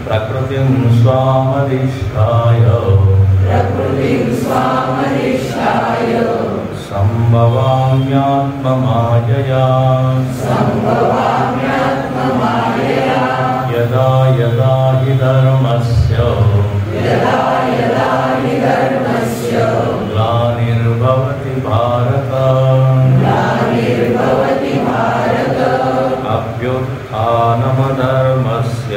प्रकृतिं स्वामधिष्ठाय संभवाम्यात्ममायया यदा यदा हि धर्मस्य ग्लानिर्भवति भारत अभ्युत्थानमधर्मस्य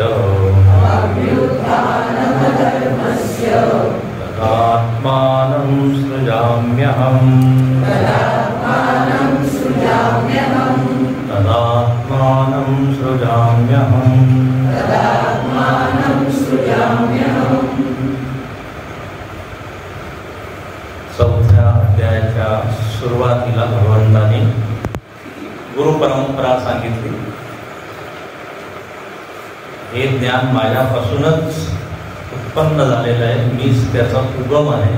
तदात्मानं सृजाम्यहम् चौथ्या अध्यायाच्या सुरुवातीला भगवंतांनी गुरुपरंपरा सांगितली. हे ज्ञान माझ्यापासूनच उत्पन्न झालेलं आहे, मीच त्याचा उगम आहे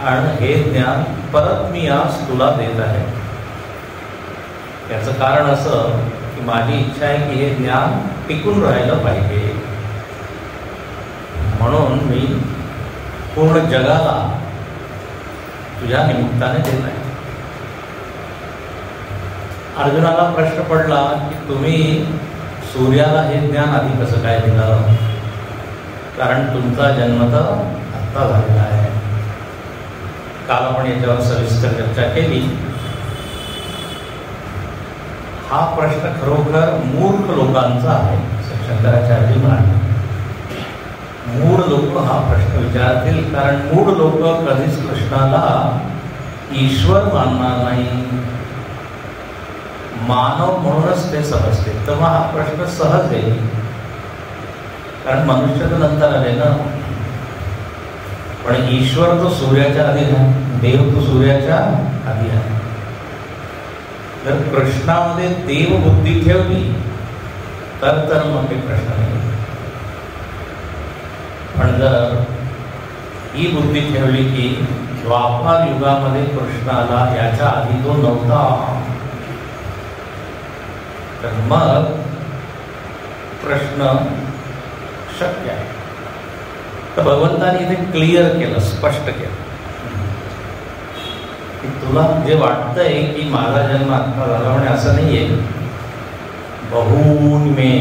आणि हे ज्ञान परत मी आज तुला देत आहे. याचं कारण असं की माझी इच्छा आहे की हे ज्ञान टिकून राहिलं पाहिजे, म्हणून मी पूर्ण जगाला तुझ्या निमित्ताने देत आहे. अर्जुनाला प्रश्न पडला की तुम्ही सूर्याला हे ज्ञान आधी कसं काय दिलं, कारण तुमचा जन्म तर आत्ता झालेला आहे. काल आपण याच्यावर सविस्तर चर्चा केली. हा प्रश्न खरोखर मूर्ख लोकांचा आहे, शंकराचार्य म्हणाले. मूढ लोक हा प्रश्न विचारतील, कारण मूढ लोक कधीच कृष्णाला ईश्वर मानणार नाही, मानव म्हणूनच ते समजते. तेव्हा हा प्रश्न सहज आहे, कारण मनुष्य तर नंतर आले ना, पण ईश्वर तो सूर्याच्या आधी आहे, देव तो सूर्याच्या आधी आहे. जर कृष्णामध्ये देव बुद्धी ठेवली तर मग ते प्रश्न नाही. पण जर ही बुद्धी ठेवली की द्वापार युगामध्ये कृष्णाला याच्या आधी तो नव्हता, तर मग प्रश्न शक्य आहे. तर भगवंतानी इथे क्लिअर केलं, स्पष्ट केलं की तुला जे वाटतंय की माझा जन्म आत्ता झाला, म्हणजे असं नाही आहे. बहून मे,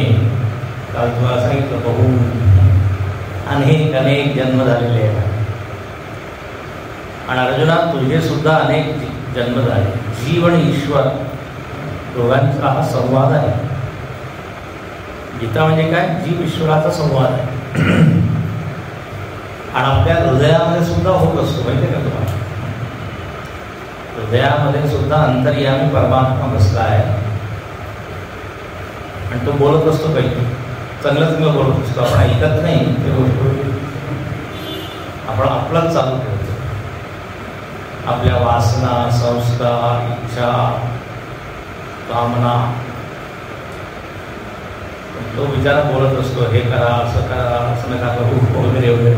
काल तुला सांगितलं बहून, अनेक अनेक जन्म झालेले आहेत. आणि अर्जुना तुझे सुद्धा अनेक जन्म झाले. जीव आणि ईश्वर दोघांचा हा संवाद आहे. गीता म्हणजे काय? जीव ईश्वराचा संवाद आहे. आणि आपल्या हृदयामध्ये सुद्धा होत असतो, माहिती आहे का तुम्हाला? हृदयामध्ये सुद्धा अंतर्यामी परमात्मा बसला आहे आणि तो बोलत असतो, काही चांगलं चांगलं बोलत असतो. आपण ऐकत नाही ते गोष्ट, आपण आपलाच चालू ठेवतो. आपल्या वासना, संस्कार, इच्छा, कामना, तो विचार बोलत असतो, हे करा, असं करा, असं नका करू, वगैरे वगैरे.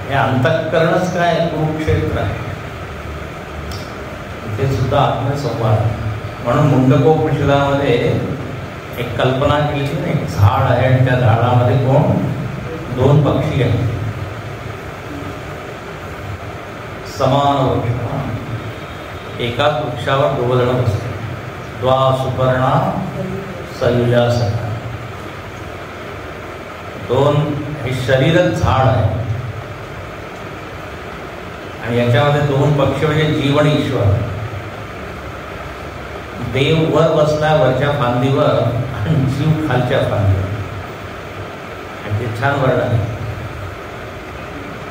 हे अंतःकरणच काय कुरुक्षेत्र आहे, इथे सुद्धा आत्मसंवाद. म्हणून मुंडकोपनिषदामध्ये एक कल्पना केली की नाही, झाड आहे आणि त्या झाडामध्ये कोण? दोन पक्षी आहेत, समान वृक्ष. एकाच वृक्षावर दोघ जण बसले. द्वा सुपर्णा सयुजा सखा. दोन, हे शरीरच झाड आहे आणि याच्यामध्ये दोन पक्ष म्हणजे जीव आणि ईश्वर. देव वर बसला वरच्या फांदीवर आणि जीव खालच्या फांदीवर. आणि ते छान वर्णन आहे.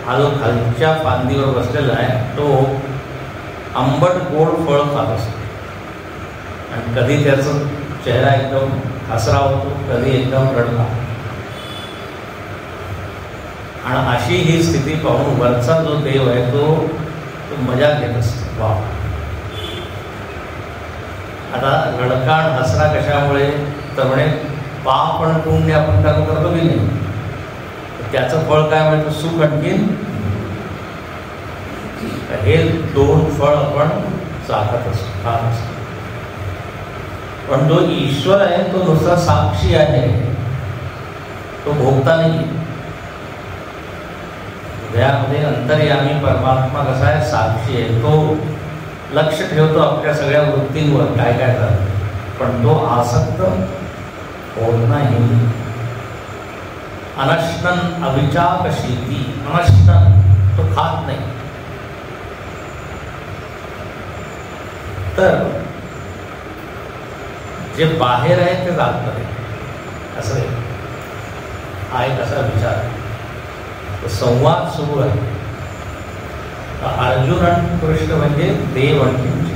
हा जो खालच्या फांदीवर बसलेला आहे तो आंबट गोड फळ खात असतो आणि कधी त्याचा चेहरा एकदम हसरा होतो, कधी एकदम रडला. आणि अशी ही स्थिती पाहून वरचा जो देव आहे तो मजा घेत असतो. वा, आता रडकाण हसरा कशामुळे? तर म्हणे पाप आणि पुण्य आपण कर्म करतो की नाही, त्याचं फळ काय म्हणतो? सुख आणखीन हे दोन फळ आपण चाखत असतो, खात असतो. पण जो ईश्वर आहे तो नुसता साक्षी आहे, तो भोगता नाही. हृदयामध्ये अंतर्यामी परमात्मा कसा आहे, साक्षी आहे. तो लक्ष ठेवतो आपल्या सगळ्या वृत्तींवर, काय काय झालं, पण तो आसक्त होत नाही. अनश्नन अविचाकशीती, अनश्नन, तो खात नाही. तर जे बाहेर आहे ते जात नाही, असं आहे. हा एक असा विचार, संवाद सुरू आहे. अर्जुन आणि कृष्ण म्हणजे देव आणि जीव.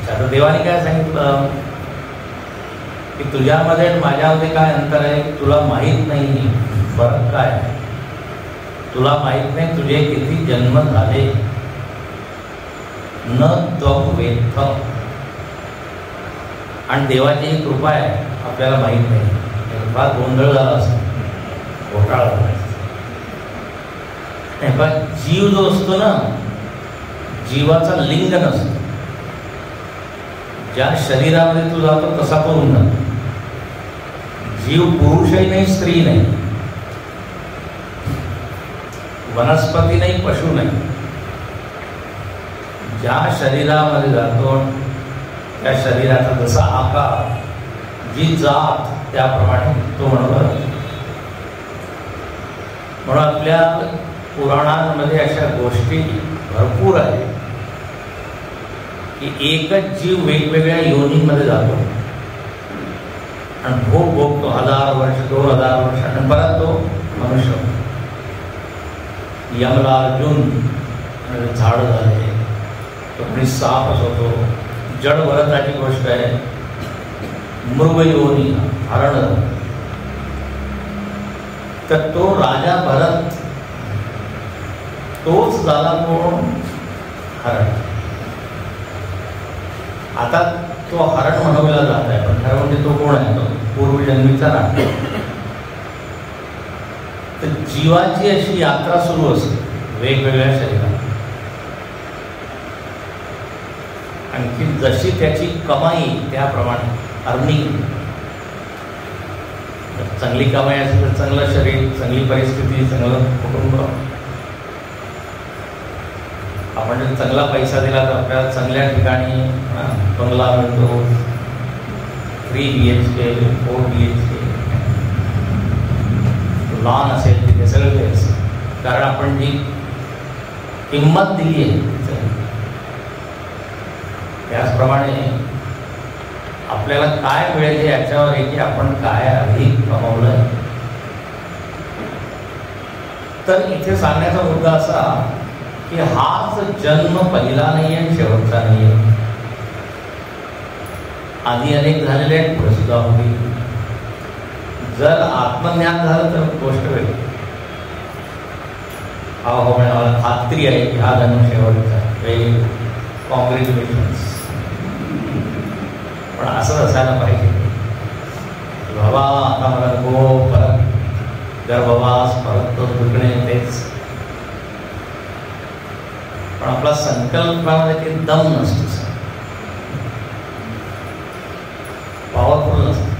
आता देवाने काय सांगितलं की तुझ्यामध्ये आणि माझ्यामध्ये काय अंतर आहे तुला माहीत नाही, फरक काय, तुला माहीत नाही तुझे किती जन्म झाले, न त्वं वेत्थ. आणि देवाची ही कृपा आहे, आपल्याला माहीत नाही. फार गोंधळ झाला असतो, घोटाळा झाला असतो. जीव जो असतो ना, जीवाचा लिंग नसतो. ज्या शरीरामध्ये तू जातो तसा तो उन्नत. जीव पुरुषही नाही, स्त्री नाही, वनस्पती नाही, पशु नाही. ज्या शरीरामध्ये जातो त्या शरीराचा जसा आकार, जी जात, त्याप्रमाणे तो म्हणून. म्हणून आपल्या पुराणांमध्ये अशा गोष्टी भरपूर आहेत की एकच जीव वेगवेगळ्या योनींमध्ये जातो आणि भोग भोगतो 1000 वर्ष, 2000 वर्ष, आणि परत तो मनुष्य. यमला अर्जुन झाड झाले, तो कोणी सापच होतो. जड भरताची गोष्ट आहे, मृग योनी, हरण. तर तो राजा भरत तोच झाला कोण, हरण. आता तो हरण म्हणवला जात आहे, पण खरं म्हणजे तो कोण आहे, तो पूर्वजन्मीचा राजा. तर जीवाची अशी यात्रा सुरू असते वेगवेगळ्या शरीरात. आणखी जशी त्याची कमाई त्याप्रमाणे अर्निंग. चांगली कमाई असेल तर चांगलं शरीर, चांगली परिस्थिती, चांगलं कुटुंब. आपण जर चांगला पैसा दिला तर आपल्याला चांगल्या ठिकाणी बंगला मिळतो, 3 BHK, 4 BHK, लॉन असेल तिथे सगळं काही असेल. कारण आपण जी किंमत दिली आहे त्याचप्रमाणे आपल्याला काय मिळेल याच्यावर आहे की आपण काय अधिक कमवलंय. तर इथे सांगण्याचा मुद्दा असा की हाच जन्म पहिला नाही आहे, शेवटचा नाही आहे. आधी अनेक झालेले आहेत, पुढे सुद्धा होईल. जर आत्मज्ञान झालं तर गोष्ट वेगळी. हो, मला खात्री आहे की हा जन्म शेवटचा. Very congratulations. पण असंच असायला पाहिजे. बाबा आता मला नको परत गर्भवास, परत तो दुखणे, तेच. पण आपला संकल्पामध्ये काही दम नसतो, पॉवरफुल नसतो.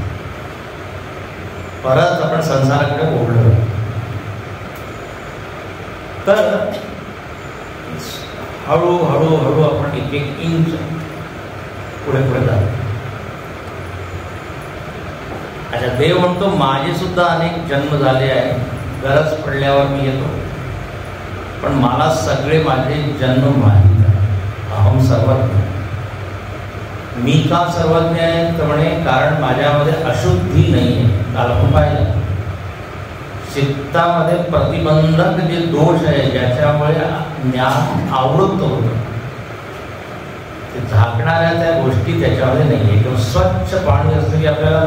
परत आपण संसाराकडे ओढलो तर हळूहळू हळू आपण एक एक इंच पुढे पुढे जातो. अच्छा, देव म्हणतो माझे सुद्धा अनेक जन्म झाले आहे, गरज पडल्यावर मी येतो. पण मला सगळे माझे जन्म माहीत आहे. अहम सर्वज्ञ. मी का सर्वज्ञ आहे तर म्हणे कारण माझ्यामध्ये अशुद्धी नाही आहे. काल आपण पाहिलं चित्तामध्ये प्रतिबंधक जे दोष आहे ज्याच्यामुळे ज्ञान आवृत्त होतं, ते झाकणाऱ्या त्या गोष्टी त्याच्यामध्ये नाही आहे. किंवा स्वच्छ पाणी असतं की आपल्याला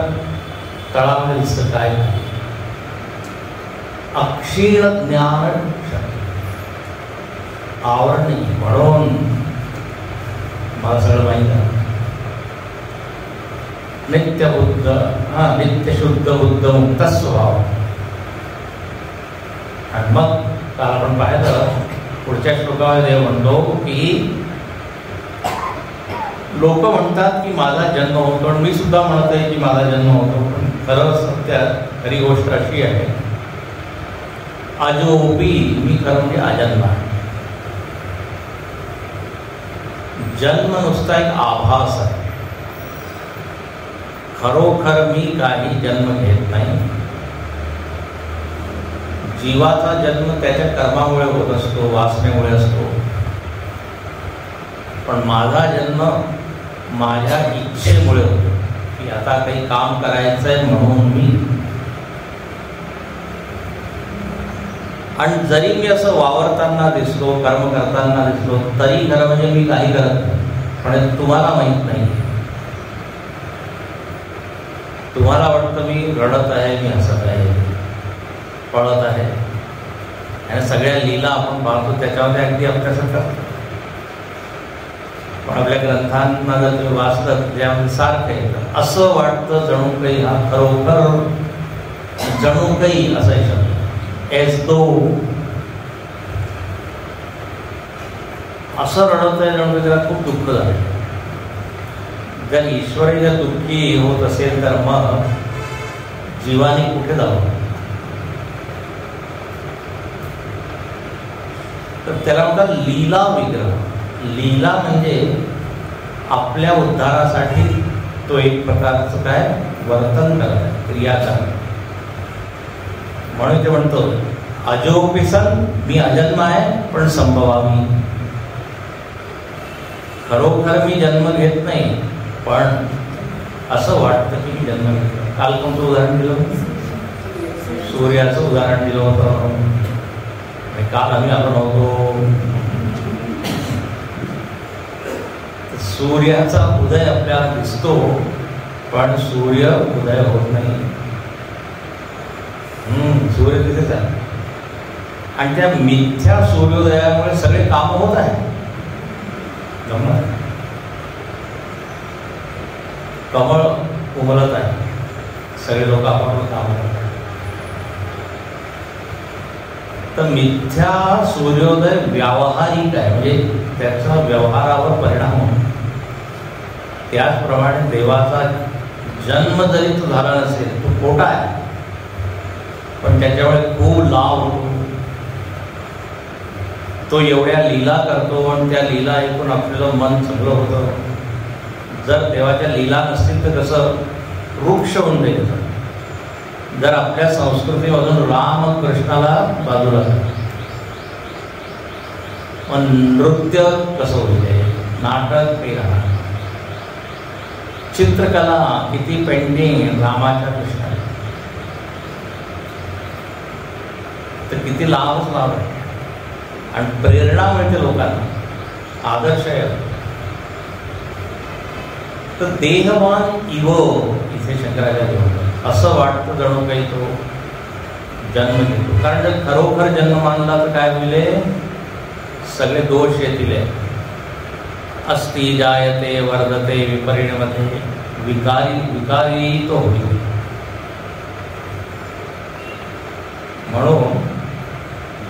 तळामध्ये दिसतं काय. अक्षीण ज्ञान आवरण नाही. म्हणून मला सगळं माहीत आहे. नित्य बुद्ध, नित्य शुद्ध बुद्ध मुक्त स्वभाव. आणि मग काल आपण पाहिलं पुढच्या श्लोकामध्ये म्हणतो की लोक म्हणतात की माझा जन्म होतो आणि मी सुद्धा म्हणत आहे की माझा जन्म होतो, पण खरं सत्य खरी गोष्ट अशी आहे, अजोपी मी खरं म्हणजे अजन्म आहे. जन्म नुसता एक आभास आहे. खरोखर मी काही जन्म घेत नाही. जीवाचा जन्म त्याच्या कर्मामुळे होत असतो, वासनेमुळे असतो, पण माझा जन्म माझ्या इच्छेमुळे होतो की आता काही काम करायचं आहे म्हणून मी. आणि जरी मी असं वावरताना दिसलो, कर्म करताना दिसलो, तरी खरं म्हणजे मी काही करत नाही, पण तुम्हाला माहीत नाही. तुम्हाला वाटतं मी रडत आहे, मी हसत आहे, पळत आहे, आणि सगळ्या लीला आपण पाहतो त्याच्यामध्ये अगदी अभ्यास करतो. पण आपल्या ग्रंथांना जर तुम्ही वाचलं त्यामध्ये सारखं येतं, असं वाटतं जणू काही हा खरोखर जणू काही असा शब्द एस दो असं रडत आहे, जणू त्याला खूप दुःख झालं. जर ईश्वरी जर दुःखी होत असेल तर मग जीवाने कुठे जावं? तर त्याला म्हणतात लीला विग्रह. लीला म्हणजे आपल्या उद्धारासाठी तो एक प्रकारचं काय वर्तन करत, क्रिया करत. म्हणून ते म्हणतो अजोपी सन, मी अजन्म आहे पण संभवामी. खरोखर मी जन्म घेत नाही, पण असं वाटतं की मी जन्म घेतला. काल कोणतं उदाहरण दिलं? सूर्याचं उदाहरण दिलं होतं. काल आम्ही आलो नव्हतो. सूर्याचा उदय आपल्याला दिसतो, पण सूर्य उदय होत नाही. सूर्य तिथेच आहे, आणि त्या मिथ्या सूर्योदयामुळे सगळे काम होत आहे. कमळ उमलत आहे, सगळे लोक आपण काम करत आहेत. तर मिथ्या सूर्योदय व्यावहारिक आहे, म्हणजे त्याचा व्यवहारावर परिणाम होतो. त्याचप्रमाणे देवाचा जन्म जरी तो झाला नसेल, तो खोटा आहे, पण त्याच्यामुळे खूप लाभ होतो. तो एवढ्या लीला करतो आणि त्या लीला ऐकून आपल्याला मन चांगलं होतं. जर देवाच्या लीला नसतील तर कसं वृक्ष होऊन जाईल. जर आपल्या संस्कृतीमधून राम कृष्णाला बाजूला मग नृत्य कसं होईल, नाटक ते राहणार, चित्रकला किती पेंटिंग रामाच्या कृष्णाला, तर किती लाभच लाभ आहे. आणि प्रेरणा मिळते लोकांना, आदर्श आहे. तर देहवान इव इथे शंकराचार्य म्हणतात, असं वाटतं जणू काही तो जन्म घेतो. कारण जर खरोखर जन्म मानला तर काय होईल, सगळे दोष येतील. अस्ति जायते वर्धते विपरिणमते विकारी तो होईल. म्हणून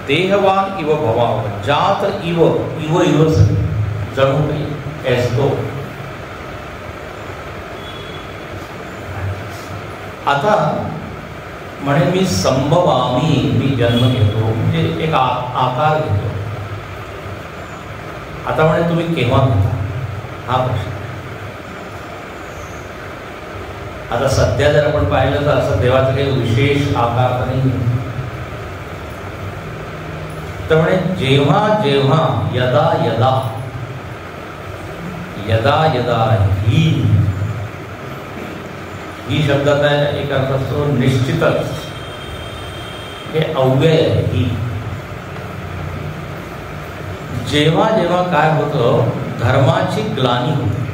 देहवान इव भवाव, जात इव इव इव जणू काही एसतो. आता म्हणे मी संभवामी, मी जन्म घेतो, म्हणजे एक आकार घेतो. आता म्हणे तुम्ही केव्हा घेता, हा प्रश्न. आता सध्या जर आपण पाहिलं तर असं देवाचं काही विशेष आकार नाही. तर म्हणे जेव्हा जेव्हा यदा यदा यदा यदा ही शब्दाचा एक अर्थ असतो निश्चितच, हे अव्यय आहे. ही जेव्हा जेव्हा काय होतं, धर्माची ग्लानी होते,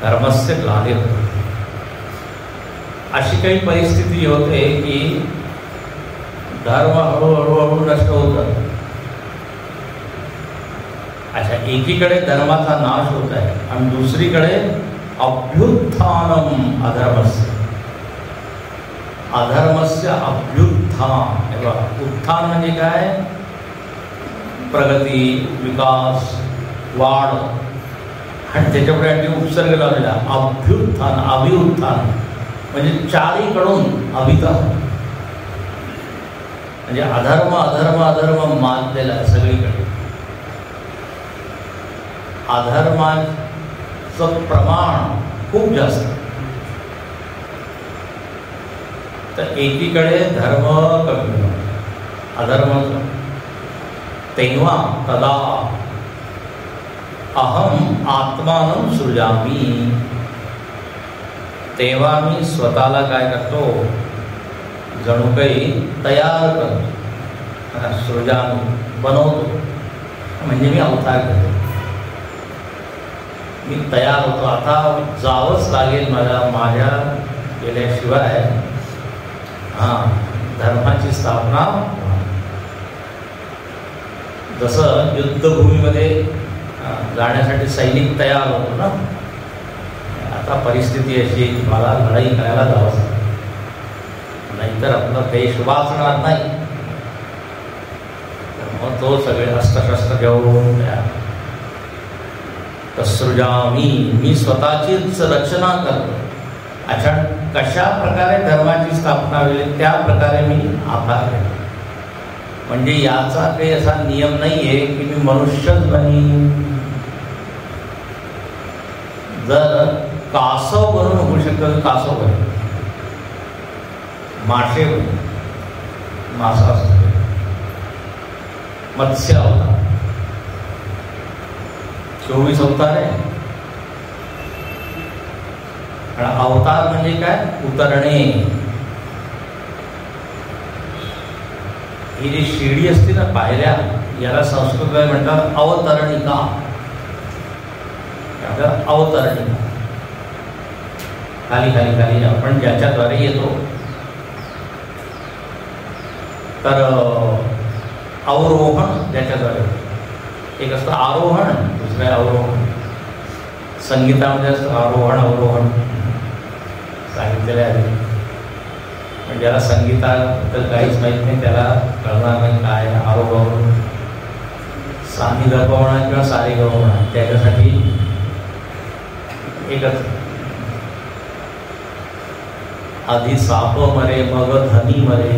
धर्मस्य ग्लानी होते. अशी काही परिस्थिती होते की धर्म हळूहळू नष्ट होत जातो. अच्छा, एकीकडे धर्माचा नाश होत आहे आणि दुसरीकडे अभ्युत्थानम अधर्मस्य, अधर्मस्य अभ्युत्थान. उत्थान म्हणजे काय, प्रगती, विकास, वाढ आणि त्याच्यापुढे आणखी उपसर्ग लावलेला अभ्युत्थान, अभिउत्थान, म्हणजे चारीकडून अभिता, म्हणजे अधर्म अधर्म अधर्म मानलेला आहे सगळीकडे. अधर्माचं प्रमाण खूप जास्त. तर एकीकडे धर्म कमी, अधर्म. तेव्हा तदा अहम आत्मानं सृजामी, तेव्हा मी स्वतःला काय करतो, जणू काही तयार करतो, सृजामी बनवतो, म्हणजे मी अवतार करतो, मी तयार होतो. आता जावंच लागेल मला, माझ्या गेल्याशिवाय धर्माची स्थापना. जसं युद्धभूमीमध्ये जाण्यासाठी सैनिक तयार होतो ना, आता परिस्थिती अशी की मला लढाई करायला जावंच नाहीतर आपला देश वाचणार नाही. मग तो सगळे अस्त्रशस्त्र घेऊन तयार. तसृजामी, मी स्वतःचीच रचना करतो. अच्छा, कशा प्रकारे धर्माची स्थापना होईल त्या प्रकारे मी आकार घेतो. म्हणजे याचा काही असा नियम नाही आहे की मी मनुष्यच बनी. जर कासव बनून होऊ शकतं तर कासव बने, मासे बने, मासा असतो, मत्स्य अवतार, 24 अवतार आहे. अवतार म्हणजे काय, उतरणे. ही जी शिडी असते ना पायऱ्या, याला संस्कृतमध्ये म्हणतात अवतरणिका. अवतरणिका, खाली खाली खाली आपण ज्याच्याद्वारे येतो. तर अवरोहण ज्याच्याद्वारे, एक असतं आरोहण, दुसरं आहे अवरोहण. संगीतामध्ये असतं आरोहण अवरोहण सांगितलेलं आहे. पण ज्याला संगीताबद्दल काहीच माहीत नाही त्याला कळणार नाही काय आरोहण, सानी गप म्हणा किंवा सारे गप म्हणा, त्याच्यासाठी एकच. आधी साप मरे मग धनी मरे.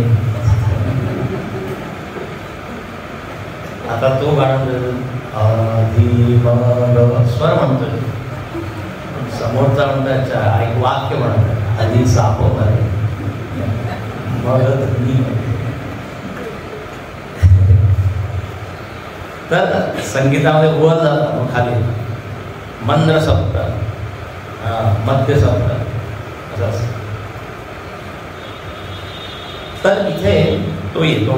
आता तो गाणं आधी मग स्वर म्हणतोय, समोरचा म्हणतात एक वाक्य म्हणतात आधी साप मरे मग धनी मरे. तर संगीतामध्ये वर जातात मग खाली मंद्र सप्त, मध्य सप्त असं असतं. तर इथे तो येतो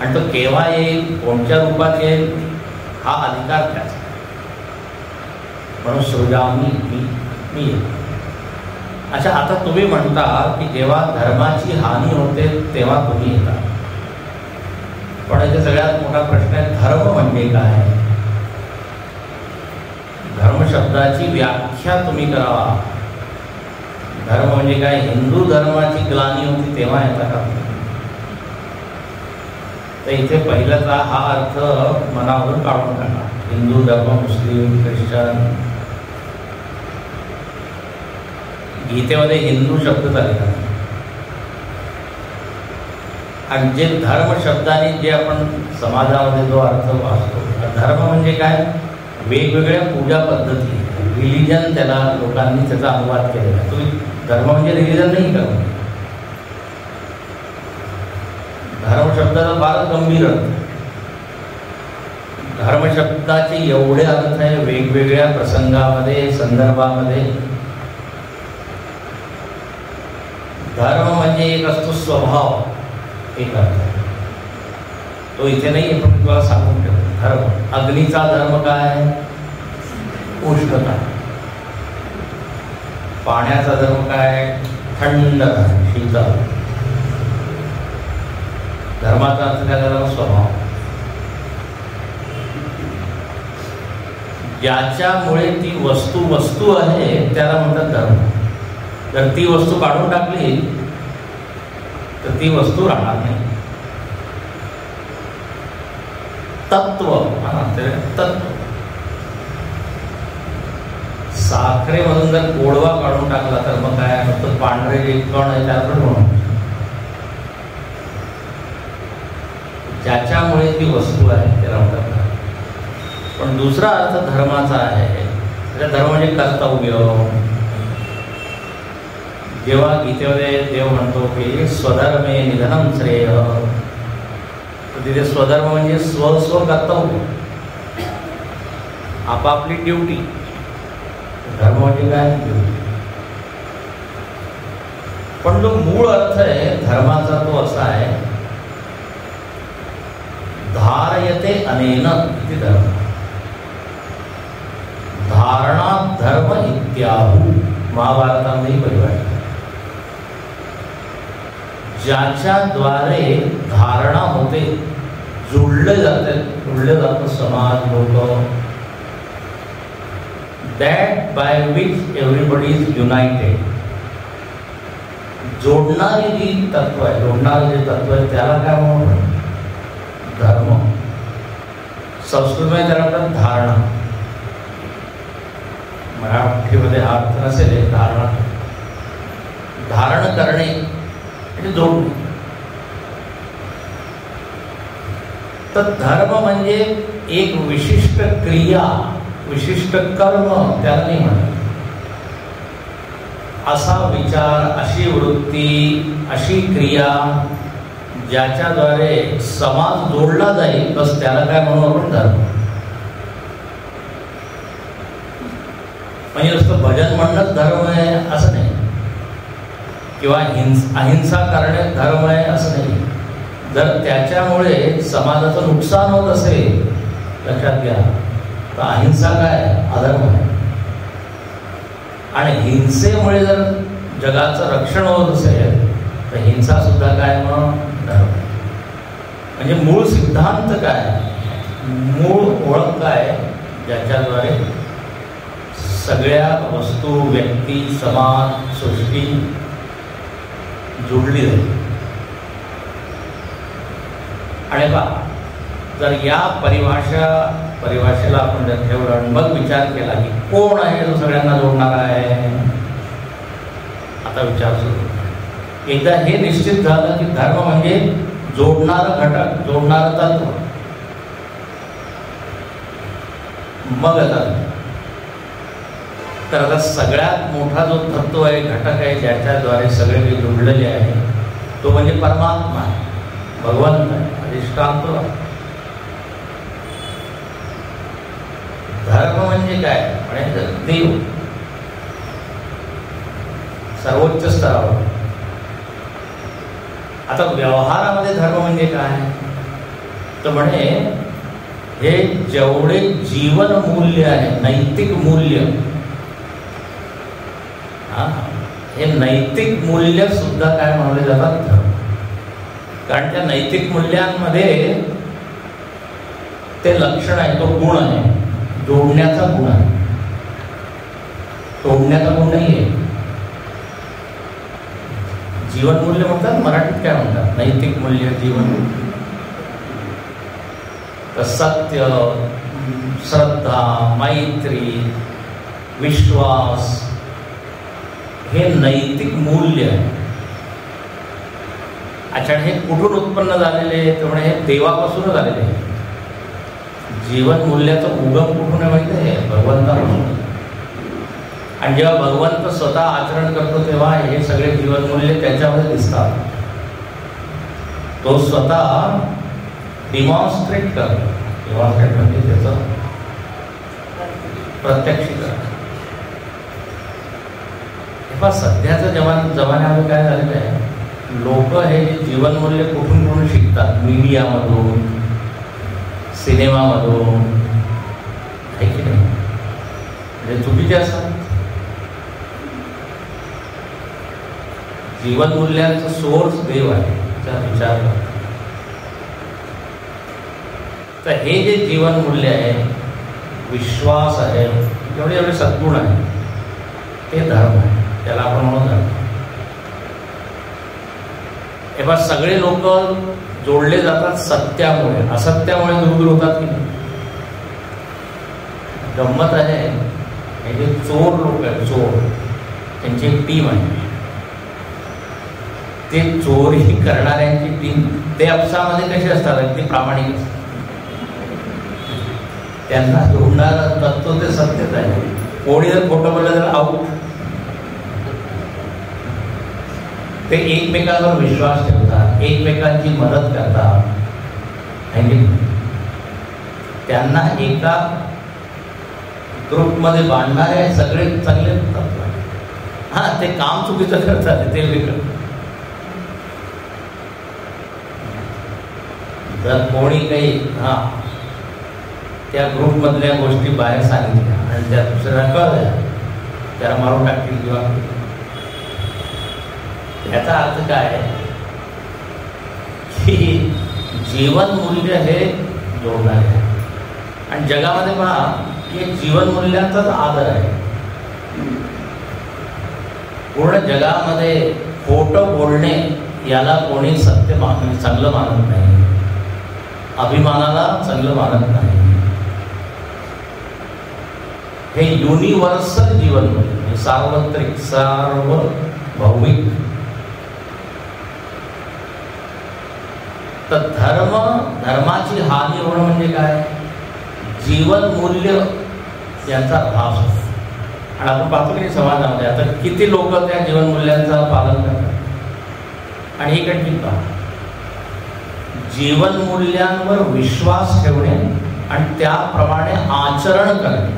आणि तो केव्हा येईल, कोणत्या रूपात येईल, हा अधिकार त्याचा. म्हणून सृजामी, मी येईल. अच्छा, आता तुम्ही म्हणता की जेव्हा धर्माची हानी होते तेव्हा तुम्ही येता. पण याचा सगळ्यात मोठा प्रश्न आहे, धर्म म्हणजे काय. धर्म शब्दाची व्याख्या तुम्ही करावा. धर्म म्हणजे काय, हिंदू धर्माची ग्लानी होती तेव्हा येता का. तर इथे पहिल्याचा हा अर्थ मनावरून काढून टाका. हिंदू धर्म, मुस्लिम, ख्रिश्चन. गीतेमध्ये हिंदू शब्द आलेला आहे. आणि जे धर्म शब्दाने जे आपण समाजामध्ये जो अर्थ वाचतो, धर्म म्हणजे काय, वेगवेगळ्या पूजा पद्धती, रिलिजन त्याला लोकांनी त्याचा अनुवाद केलेला. तुम्ही धर्म म्हणजे रिलिजन नाही करत. धर्म शब्दाचा फार गंभीर अर्थ. धर्म शब्दाचे एवढे अर्थ आहे वेगवेगळ्या प्रसंगामध्ये, संदर्भामध्ये. धर्म म्हणजे एक असतो स्वभाव, एक अर्थ आहे तो इथे नाही आहे, पण तुम्हाला सांगून ठेवतो. धर्म, अग्नीचा धर्म काय, उष्णता. पाण्याचा धर्म काय, थंड, शीतल. धर्माचा अर्थ काय झाला, स्वभाव. ज्याच्यामुळे ती वस्तू वस्तू आहे त्याला म्हणतात धर्म. जर ती वस्तू काढून टाकली तर ती वस्तू राहणार नाही. तत्व, तत्व. साखरेमधून जर गोडवा काढून टाकला तर मग काय फक्त पांढरे जे कण आहे त्यावर म्हणून ज्याच्यामुळे ती वस्तू आहे त्याला म्हणतात. पण दुसरा अर्थ धर्माचा आहे. धर्म म्हणजे कर्तव्य. जेव्हा गीतेमध्ये देव म्हणतो की स्वधर्मे निधनम श्रेय, तर तिथे स्वधर्म म्हणजे स्व कर्तव्य, आपापली ड्युटी. धर्म म्हणजे काय? ड्युटी. पण जो मूळ अर्थ आहे धर्माचा तो असा आहे, धारयते अनेन इति धर्म. धारणा धर्म इत्याहु. महाभारतामध्ये परिभाषा. ज्याच्याद्वारे धारणा होते, जुळले जातं समाज, लोक. That by which everybody is United. जोडणारी जी तत्व आहे, जोडणारे जे तत्व आहे त्याला काय म्हणून धर्म. संस्कृतमध्ये त्याला म्हणतात धारणा. मराठीमध्ये हा अर्थ नसेल. धारणा, धारण करणे म्हणजे जोडणे. तर धर्म म्हणजे एक विशिष्ट क्रिया, विशिष्ट कर्म त्याला नाही म्हणत. असा विचार, अशी वृत्ती, अशी क्रिया ज्याच्याद्वारे समाज जोडला जाईल, बस त्याला काय म्हणू आपण धर्म. म्हणजे नुसतं भजन म्हणणंच धर्म आहे असं नाही, किंवा अहिंसा करणे धर्म आहे असं नाही. जर त्याच्यामुळे समाजाचं नुकसान होत असेल, लक्षात घ्या, तर अहिंसा काय? अधर्म आहे. आणि हिंसेमुळे जर जगाचं रक्षण होत असेल तर हिंसा सुद्धा काय? मग धर्म. म्हणजे मूळ सिद्धांत काय, मूळ ओळख काय, ज्याच्याद्वारे सगळ्या वस्तू, व्यक्ती, समाज, सृष्टी जोडली जाईल. आणि जर या परिभाषेला आपण जर ठेवलं, मग विचार केला की कोण आहे जो सगळ्यांना जोडणारा आहे. आता विचार सुरू. एकदा हे निश्चित झालं की धर्म म्हणजे जोडणारं घटक, जोडणारं तत्व. मग आता सगळ्यात मोठा जो तत्व आहे, घटक आहे, ज्याच्याद्वारे सगळे काही जोडलेले आहे, तो म्हणजे परमात्मा आहे, भगवंत आहे, अधिष्ठान आहे. धर्म म्हणजे काय? म्हणजे देव सर्वोच्च स्तरावर. आता व्यवहारामध्ये धर्म म्हणजे काय? तर म्हणे हे जेवढे जीवन मूल्य आहे, नैतिक मूल्य, हे नैतिक मूल्य सुद्धा काय म्हणले जातात? धर्म. कारण त्या नैतिक मूल्यांमध्ये ते लक्षण आहे, तो गुण आहे, जोडण्याचा गुण आहे, तोडण्याचा गुण नाही आहे. जीवन मूल्य म्हणतात, मराठीत काय म्हणतात? नैतिक मूल्य, जीवन मूल्य. तर सत्य, श्रद्धा, मैत्री, विश्वास हे नैतिक मूल्य आहे. अच्छा, हे कुठून उत्पन्न झालेले? तर म्हणे हे देवापासूनच आलेले आहे. जीवन मूल्याचा उगम कुठून आहे माहिती आहे? भगवंतापासून. आणि जेव्हा भगवंत स्वतः आचरण करतो तेव्हा हे सगळे जीवन मूल्य त्याच्यामध्ये दिसतात. तो स्वतः डिमॉन्स्ट्रेट करतो. डिमॉन्स्ट्रेट म्हणजे त्याचं प्रत्यक्षीकरण. सध्याच्या जमान्यामध्ये काय झालेलं आहे, लोक हे जीवन मूल्य कुठून शिकतात? मीडियामधून, सिनेमामधून, आहे की नाही? म्हणजे चुकीचे असतात. जीवन मूल्यांचा सोर्स देव आहे, त्याचा विचार करतो. तर हे जे जीवन मूल्य आहे, विश्वास आहे, एवढे एवढे सद्गुण आहे, ते धर्म आहे. त्याला आपण म्हणून धर्म. सगळे लोक जोडले जातात सत्यामुळे. असत्यामुळे दूर होतात की नाही. गंमत आहे, हे जे चोर लोक आहेत, चोर, त्यांची एक टीम आहे. ते चोरी करणाऱ्यांची टीम ते अपसामध्ये कसे असतात, अगदी प्रामाणिक असतात. त्यांना जोडणारं तत्व ते सत्यच आहे. कोणी जर खोटं बोललं तर आऊट. ते एकमेकांवर विश्वास ठेवतात, एकमेकांची मदत करतात. त्यांना एका ग्रुपमध्ये बांधणारे सगळे चांगले तत्व. हा, ते काम चुकीचं करतात ते वेगळं. जर कोणी काही त्या ग्रुपमधल्या गोष्टी बाहेर सांगितल्या आणि त्या दुसऱ्याला कळल्या, त्याला मारून टाकतील किंवा याचा अर्थ काय आहे की जीवन मूल्य हे जोडणारे आहे. आणि जगामध्ये पहा की जीवन मूल्यांचाच आदर आहे. पूर्ण जगामध्ये खोटं बोलणे याला कोणी सत्य चांगलं मानत नाही, अभिमानाला चांगलं मानत नाही. हे युनिव्हर्सल जीवन मूल्य, सार्वत्रिक, सार्वभौमिक. तर धर्माची हानी होणं म्हणजे काय, जीवन मूल्य यांचा ऱ्हास होतो. आणि आपण पाहतो की समाजामध्ये आता किती लोक त्या जीवन मूल्यांचं पालन करतात. आणि ही कठीण पहा, जीवन मूल्यांवर विश्वास ठेवणे आणि त्याप्रमाणे आचरण करणे.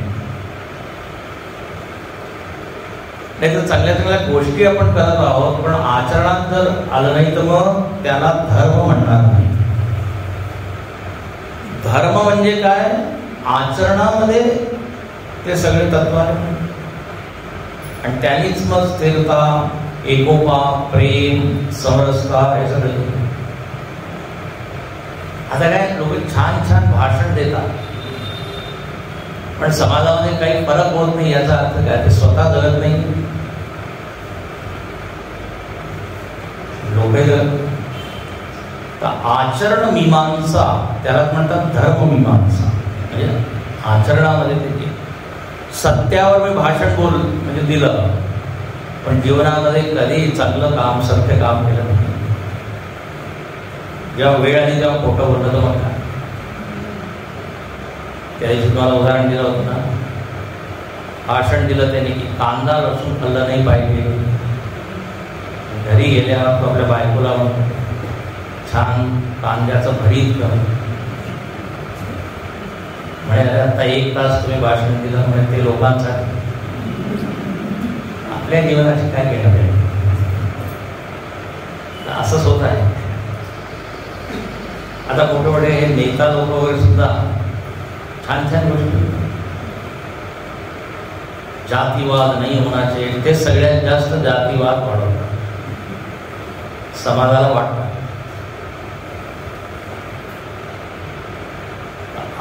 नाही तर चांगल्या चांगल्या गोष्टी आपण करत आहोत, पण आचरणात जर आलं नाही तर मग त्याला धर्म म्हणणार नाही. धर्म म्हणजे काय, आचरणामध्ये ते सगळे तत्व आहे. आणि त्यांनीच मग स्थिरता, एकोपा, प्रेम, समरसता हे सगळे. आता काय लोक छान छान भाषण देतात, पण समाजामध्ये काही फरक होत नाही. याचा अर्थ काय, ते स्वतः जगत नाही. लोक तर आचरण मीमांसा त्याला म्हणतात धर्ममीमांसा. म्हणजे आचरणामध्ये ते सत्यावर मी भाषण म्हणजे दिलं, पण जीवनामध्ये कधी चांगलं काम, सत्य काम केलं नाही. जेव्हा वेळ आली तेव्हा खोटं बोललं तर मग काय. त्या दिवशी तुम्हाला उदाहरण दिलं होतं ना, भाषण दिलं त्याने की कांदा लसूण खाल्लं नाही पाहिजे. घरी गेल्यावर आपल्या बायकोला छान कांद्याचं भरीत कर म्हणजे. आता 1 तास तुम्ही भाषण दिलं म्हणजे ते लोकांसाठी. आपल्या जीवनाची काय घेणं आहे, असंच होत आहे. आता मोठे मोठे हे नेता लोक वगैरे सुद्धा छान छान गोष्टी, जातीवाद नाही होना चाहिए, ते सगळ्यात जास्त जातीवाद वाढवतात, समाजाला वाटतात.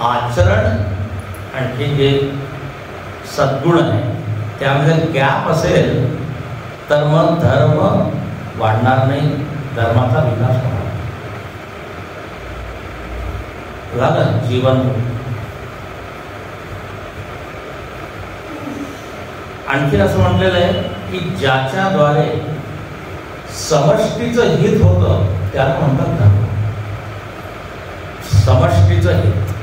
आचरण आणखी जे सद्गुण आहे त्यामध्ये गॅप असेल तर मग धर्म वाढणार नाही, धर्माचा विकास होणार. झालं जीवन. आणखीन असं म्हटलेलं आहे की ज्याच्याद्वारे समष्टीचं हित होतं त्याला म्हणतात धर्म. समष्टीचं हित.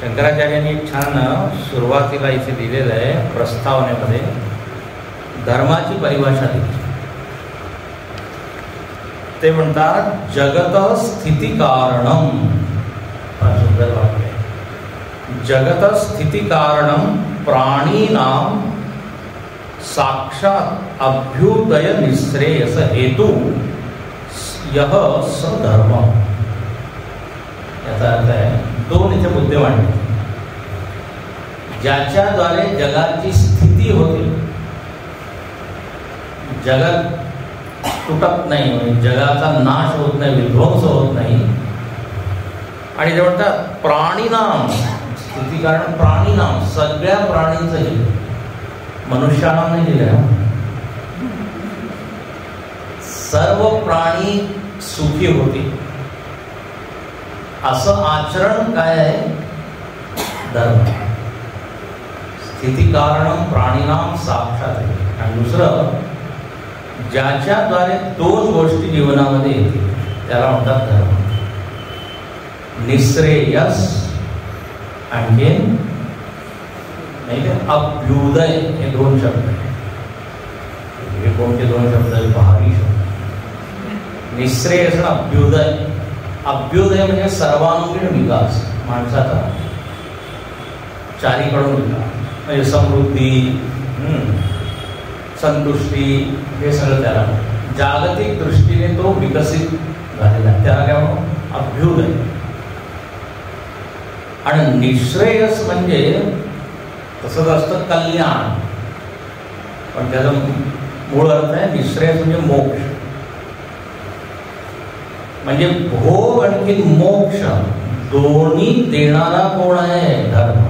शंकराचार्यांनी छान सुरुवातीला इथे दिलेलं आहे प्रस्तावनेमध्ये धर्माची परिभाषा दिली. ते म्हणतात जगत स्थिती कारणम. सुंदर वाक्य आहे. जगत स्थिती कारणम प्राणीनाम साक्षात अभ्युदय निश्रेयस हेतु यह स धर्म. याचा अर्थ आहे, 2 इथे मुद्दे मांडले. ज्याच्याद्वारे जगाची स्थिती होते, जगत तुटत नाही, म्हणजे जगाचा नाश होत नाही, विध्वंस होत नाही. आणि ते म्हणतात प्राणीनाम स्थिती कारण प्राणीनाम, सगळ्या प्राणींचं हे मनुष्याला नाही दिलं. सर्व प्राणी सुखी होते. असं आचरण काय आहे? धर्म. स्थिती कारणं प्राणीनाम साक्षात आहे. आणि दुसरं, ज्याच्याद्वारे दोन गोष्टी जीवनामध्ये येतील त्याला म्हणतात धर्म. निःश्रेयस आणखीन नाही का अभ्युदय, हे दोन शब्द आहेत. हे कोणते दोन शब्द आहेत? भारी शब्द. निःश्रेयस आणि अभ्युदय. अभ्युदय म्हणजे सर्वांगीण विकास माणसाचा, चारीकडून विकास, म्हणजे समृद्धी, संतुष्टी, हे सगळं त्याला जागतिक दृष्टीने तो विकसित झालेला, त्याला काय म्हणतो? अभ्युदय. आणि निःश्रेयस म्हणजे तसंच असतं कल्याण, पण त्याचा मूळ अर्थ आहे निःश्रेयस म्हणजे मोक्ष. म्हणजे भोग आणखी मोक्ष दोन्ही देणारा कोण आहे? धर्म.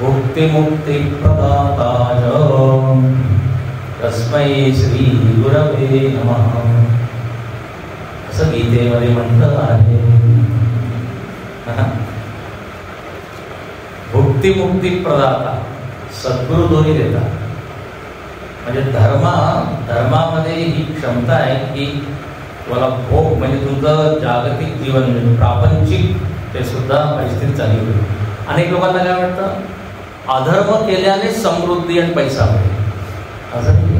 भुक्ती मुक्ती प्रदाताय तस्मै श्री गुरवे नमः, असं गीतेमध्ये म्हटलं आहे. भुक्ती मुक्ती प्रदाता, सद्गुरु दोन्ही देतात. म्हणजे धर्मामध्ये ही क्षमता आहे की तुम्हाला भोग म्हणजे तुमचं जागतिक जीवन म्हणजे प्रापंचिक ते सुद्धा परिस्थिती चालू होईल. अनेक लोकांना काय वाटतं अधर्म केल्याने समृद्धी आणि पैसा मिळेल, असं नाही.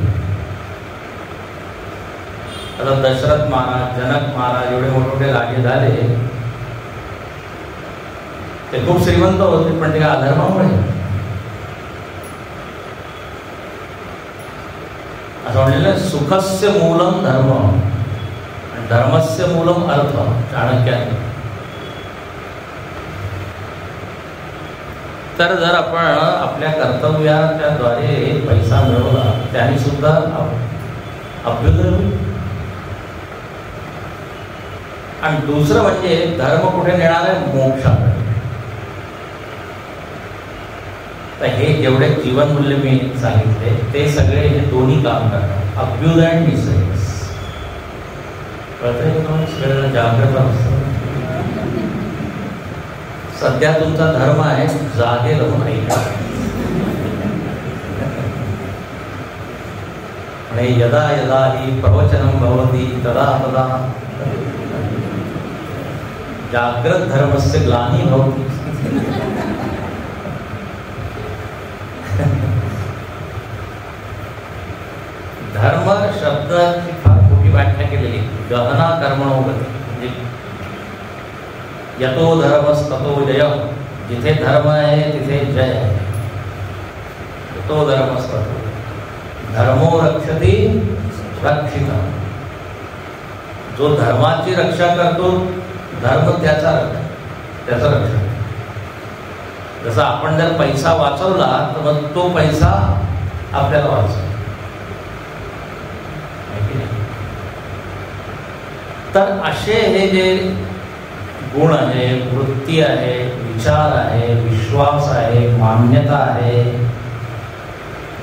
आता दशरथ महाराज, जनक महाराज एवढे मोठमोठे राजे झाले, ते खूप श्रीमंत होते, पण ते काय अधर्मामुळे? असं म्हणलेलं सुखस्य मूलम धर्म आणि धर्मस्य मूलम अर्थ, चाणक्याने. तर जर आपण आपल्या कर्तव्याच्या द्वारे पैसा मिळवला त्याने सुद्धा अभ्युदय होईल. आणि दुसरं म्हणजे धर्म कुठे नेणार आहे? मोक्षाकडे. तर हे जेवढे जीवनमूल्य मी सांगितले ते सगळे हे दोन्ही काम करतात, अभ्युदय आणि निःश्रेयस. कळतंय का? सगळं जागृत असतं. सध्या तुमचा धर्म आहे जागे राहून ऐका. आणि यदा यदा ही प्रवचनं भवति तदा तदा जागृत धर्मस्य ग्लानी भवति. धर्म शब्दाची फार मोठी व्याख्या केलेली, गहना कर्मणोगती. म्हणजे यतो धर्मस्ततो जय, जिथे धर्म आहे तिथे जय आहे. यतो धर्मस्ततो धर्मो रक्षति रक्षिता. जो धर्माची रक्षा करतो धर्म त्याचा रक्षण. जसं आपण जर पैसा वाचवला तर मग तो पैसा आपल्याला वाचतो. तर असे हे जे गुण आहे, वृत्ती आहे, विचार आहे, विश्वास आहे, मान्यता आहे,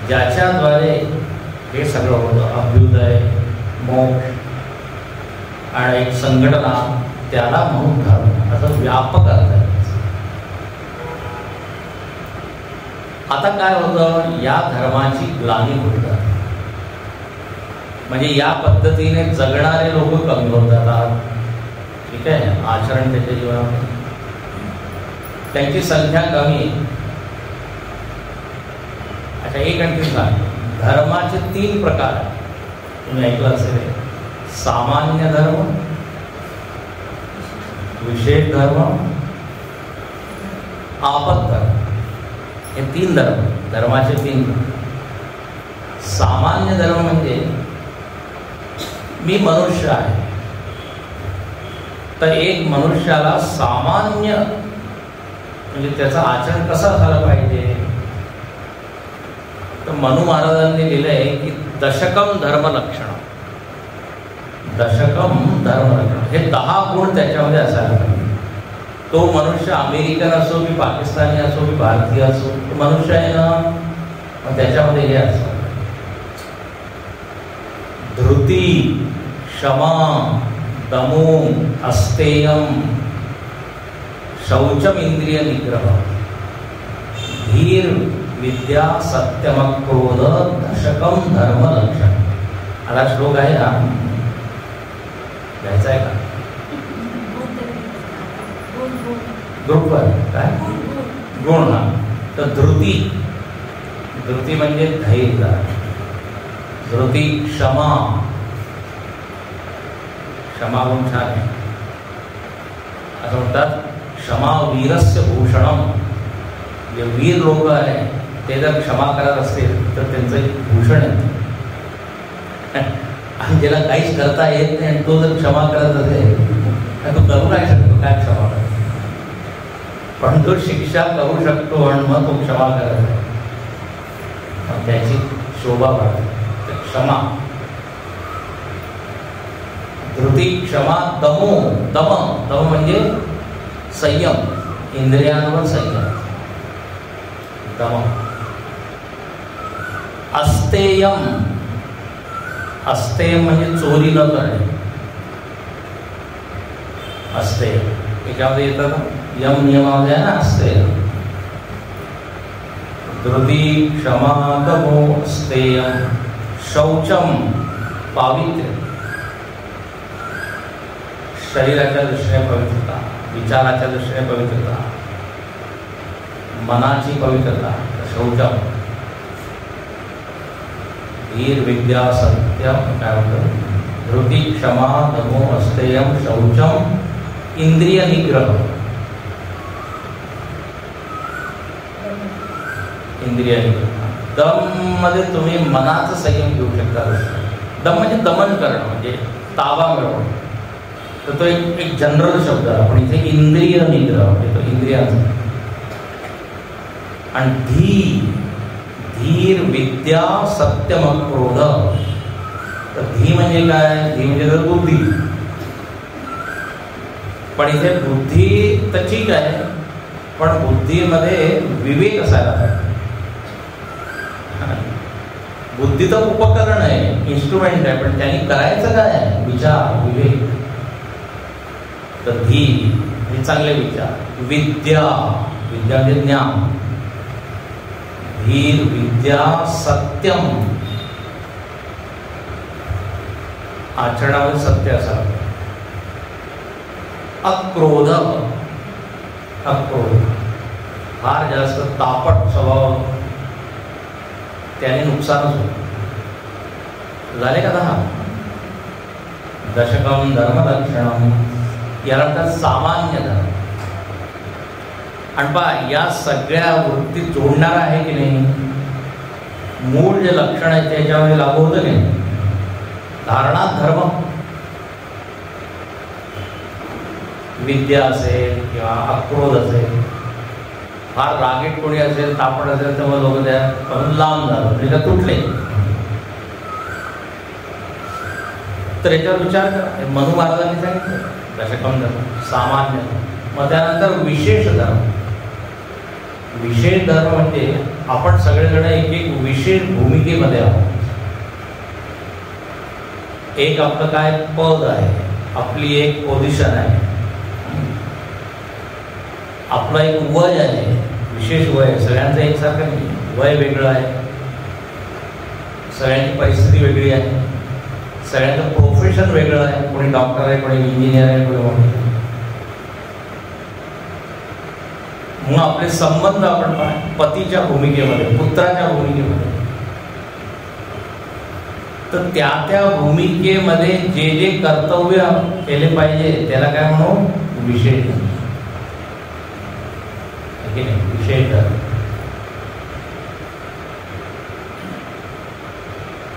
ज्याच्याद्वारे हे सगळं होतं, अभ्युदय, मोक्ष आणि एक संघटना, त्याला म्हणून धर्म, असं व्यापक अर्थ आहे. आता काय होतं, या धर्माची ग्लानी होतात. म्हणजे या पद्धतीने जगणारे लोक कमी होत जातात. ठीक आहे, आचरण त्याच्या जीवनामध्ये त्यांची संख्या कमी. अच्छा, एक आणखी सांग, धर्माचे 3 प्रकार तुम्ही ऐकलं असेल. सामान्य धर्म, विशेष धर्म, आपद धर्म. हे 3 धर्माचे 3. सामान्य धर्म म्हणजे मी मनुष्य आहे, तर एक मनुष्याला सामान्य म्हणजे त्याचं आचरण कसं झालं पाहिजे. तर मनु महाराजांनी लिहिलंय की दशकम धर्मलक्षण. दशकम धर्मलक्षण हे 10 गुण त्याच्यामध्ये असायला पाहिजे. तो मनुष्य अमेरिकन असो की पाकिस्तानी असो की भारतीय असो, तो मनुष्य आहे ना, मग त्याच्यामध्ये हे असतं धृती, क्षमा, दमो अस्तेयम शौचम इंद्रिय निग्रह धीर विद्या सत्यम क्रोध दशकम धर्म लक्षण. आता श्लोक आहे हा, घ्यायचा आहे का? ग्रुपवर काय गुण हा. तर धृती, धृती म्हणजे धैर्य. धृती क्षमा, क्षमा गुण छान आहे. असं म्हणतात क्षमा वीरस्य भूषणम. जे वीर लोक आहे ते जर क्षमा करत असतील तर त्यांचं एक भूषण आहे. आणि ज्याला काहीच करता येत नाही तो जर क्षमा करत असेल तर तो करू नाही शकतो. काय क्षमा करतो? पण तो शिक्षा करू शकतो आणि मग तो क्षमा करत आहे, त्याची शोभा वाढते. क्षमा, धृती, क्षमा, दमो. दम म्हणजे संयम, इंद्रियांवर संयम. दम. अस्तेयम, अस्तेय म्हणजे चोरी न करणे. अस्तेय याच्यामध्ये येतं ना, यम नियमामध्ये आहे ना अस्तेय. धृती, क्षमा, दमो, अस्तेयम. शौचम पावित्र्य, शरीराच्या दृष्टीने पवित्रता, विचाराच्या दृष्टीने पवित्रता, मनाची पवित्रता. शौचम. धीर विद्या सत्यम काय होतं? धृती, क्षमा, दमो, अस्तेयम, शौचम, इंद्रिय निग्रह. इंद्रिय निग्रह. दम मध्ये तुम्ही मनाचा संयम घेऊ शकता. दम म्हणजे दमन करणं, म्हणजे ताबा मिळवणं. तर तो एक जनरल शब्द आहे. आपण इथे इंद्रिय निग्रह म्हणजे तो इंद्रियांचा. आणि धीर विद्या सत्यम क्रोध. तर धी म्हणजे काय? धी म्हणजे बुद्धी. पण इथे बुद्धी तर ठीक आहे, पण बुद्धीमध्ये विवेक असायला पाहिजे. बुद्धी तर उपकरण आहे, इन्स्ट्रुमेंट आहे, पण त्यांनी करायचं काय आहे? विचार, विवेक. तर धी हे चांगले विचार. विद्या, विद्या म्हणजे ज्ञान. धीर विद्या सत्यम, आचरणामध्ये सत्य असावं. अक्रोध, अक्रोध फार जास्त तापट स्वभाव, त्याने नुकसानच होतं. झाले का 10? दशकम धर्मलक्षणम, याला म्हणतात सामान्य धर्म. आणि पहा, या सगळ्या वृत्ती जोडणार आहे की नाही? मूळ जे लक्षण आहे त्याच्यामध्ये लागू होतं की नाही? धारणा धर्म, विद्या असेल किंवा अक्रोध असेल, फार रागीट कोणी असेल, तापड असेल, तर मग लोक त्यापासून लांब झालं, म्हणजे तुटले. तर याच्यावर विचार करा. मनु महाराजांनी सांगितलं दशकम धर्म, सामान्य. मग त्यानंतर विशेष धर्म. विशेष धर्म म्हणजे आपण सगळेजण एक एक विशेष भूमिकेमध्ये आहोत. एक आपलं काय पद आहे, आपली एक पोझिशन आहे, आपलं एक वय आहे, विशेष वय. सगळ्यांचं एकसारखं नाही, वय वेगळं आहे, सगळ्यांची परिस्थिती वेगळी आहे, सगळ्यांचं प्रोफेशन वेगळं आहे. कोणी डॉक्टर आहे, कोणी इंजिनियर आहे, कोणी. मग आपले संबंध आपण पतीच्या भूमिकेमध्ये, पुत्राच्या भूमिकेमध्ये, तर त्या त्या भूमिकेमध्ये जे जे कर्तव्य केले पाहिजे त्याला काय म्हणू? विशेष. विशेष धर्म.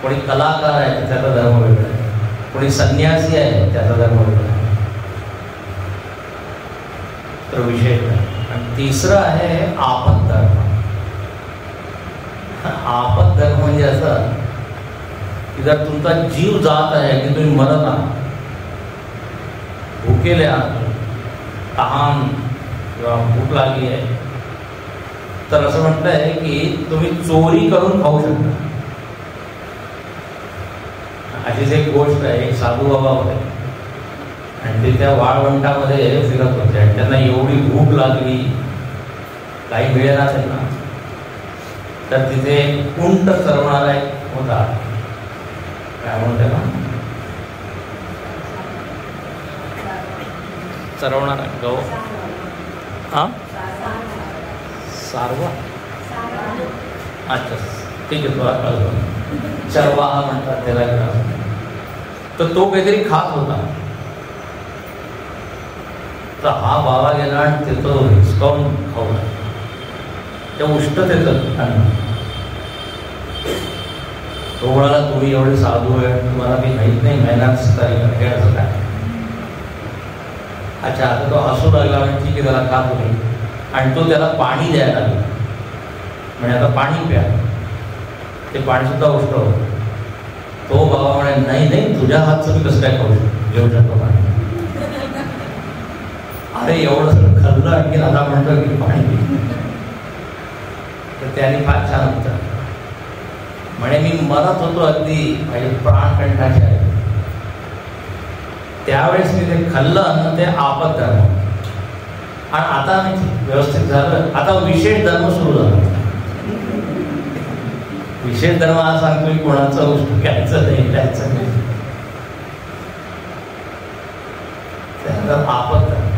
कोणी कलाकार आहे त्याचा धर्म वेगळा आहे, कोणी संन्यासी आहे त्याचा धर्म वेगळा आहे. तर विशेष धर्म. आणि तिसरं आहे आपत धर्म. आपत धर्म म्हणजे असं की जर तुमचा जीव जात आहे की तुम्ही मरत आहात, भुकेले आहात, तहान किंवा भूक लागली आहे, तर असं म्हटलंय की तुम्ही चोरी करून खाऊ शकता. अशीच एक गोष्ट आहे. एक साधू बाबा होते, आणि ते त्या वाळवंटामध्ये फिरत होते आणि त्यांना एवढी भूक लागली, काही मिळेना त्यांना, तर तिथे कुंट चरवणारा होता, काय म्हणते ना, चरवणारा गौ, हां सारवा, अच्छा ठीक आहे, तुला कळलं, चरवाहा म्हणतात त्याला. तर तो काहीतरी खात होता, तर हा बाबा गेला आणि तिथं हिसकावून खाऊ, त्या उष्णतेचं अन्न. तो म्हणाला, तुम्ही एवढे साधू आहे, तुम्हाला मी माहीत नाही मेहनत तारीख असं काय. अच्छा, आता तो हसू लागला म्हणजे ठीक आहे, त्याला खा तुम्ही. आणि तो त्याला पाणी द्यायला लागला, म्हणजे आता पाणी प्या, ते पाणी सुद्धा उष्ट होतं. तो बाबा म्हणे, नाही नाही, तुझ्या हातचं मी कसं काय खाऊ शकतो, घेऊ शकतो पाणी. अरे एवढं सगळं खाल्लं आणखी आता म्हणतो की पाणी पी. तर त्याने फार छान उत्तर म्हणे, मी मरत होतो अगदी, माझे प्राण कंठाचे आहे, त्यावेळेस मी ते खाल्लं अन्न, ते आपत धर्म. आणि आता व्यवस्थित झालं, आता विशेष धर्म सुरू झाला. विशेष धर्म हा सांगतोय कोणाचं उष्ट घ्यायचं नाही, घ्यायचं नाही, त्यानंतर आपत धर्म.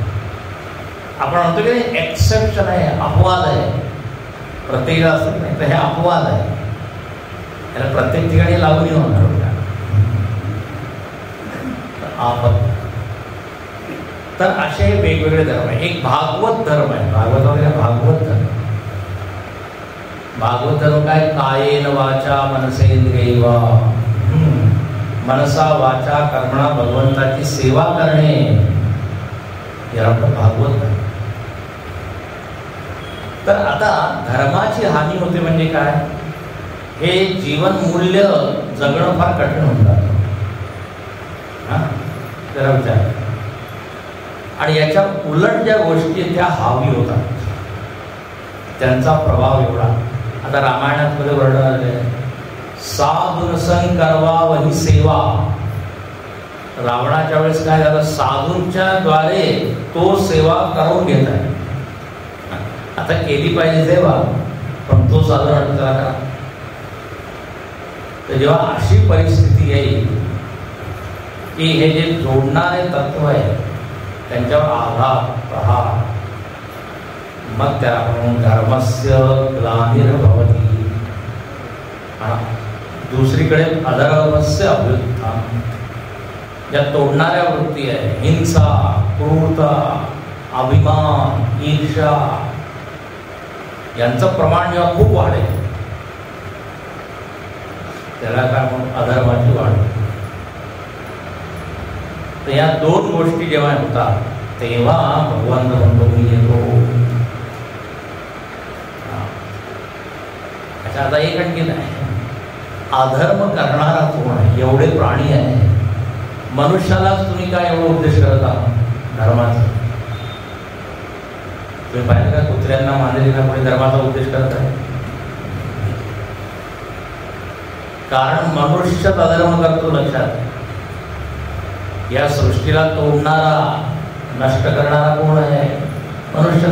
आपण म्हणतो की एक्सेप्शन आहे, अपवाद आहे, प्रत्येक असत नाही, तर हे अपवाद आहे, याला प्रत्येक ठिकाणी लागू नाही होणार. आपत. तर असे वेगवेगळे धर्म आहे. एक भागवत धर्म आहे, भागवत वगैरे भागवत धर्म. भागवत धर्म काय, कायेन वाचा मनसेंद्रियैवा, मनसा वाचा कर्मणा भगवंताची सेवा करणे, याला भागवत धर्म. तर आता धर्माची हानी होते म्हणजे काय, हे जीवन मूल्य जगणं फार कठीण होऊन जातं. जरा विचार. आणि याच्या उलट ज्या गोष्टी त्या हावी होतात, त्यांचा प्रभाव एवढा. आता रामायणात मध्ये वर्णन आले, साधून संग करवा वही सेवा. रावणाच्या वेळेस काय झालं, साधूंच्या द्वारे तो सेवा करून घेत आहे. आता केली पाहिजे सेवा, पण तो साधून करा. तर जेव्हा अशी परिस्थिती येईल की हे जे जोडणारे तत्व आहे त्यांच्यावर आघात प्रहार, मग त्याला म्हणून धर्मस्य ग्लानिर्भवति. दुसरीकडे अधर्मस्य अभ्युत्थान. ज्या तोडणाऱ्या वृत्ती आहे, हिंसा, क्रूरता, अभिमान, ईर्ष्या, यांचं प्रमाण जेव्हा खूप वाढेल, त्याला काय म्हणून अधर्माची वाढ. तर या दोन गोष्टी जेव्हा होतात तेव्हा भगवान म्हणतो मी येतो. अच्छा, आता एक आणखी आहे, अधर्म करणारा कोण आहे, एवढे प्राणी आहे, मनुष्यालाच तुम्ही काय एवढं उपदेश करत आहात धर्माचा. तुम्ही पाहिलं का, कुत्र्यांना मांजरींना कोणी धर्माचा उपदेश करत आहे? कारण मनुष्यच अधर्म करतो. लक्षात, या सृष्टीला तोडणारा नष्ट करणारा कोण आहे? मनुष्य.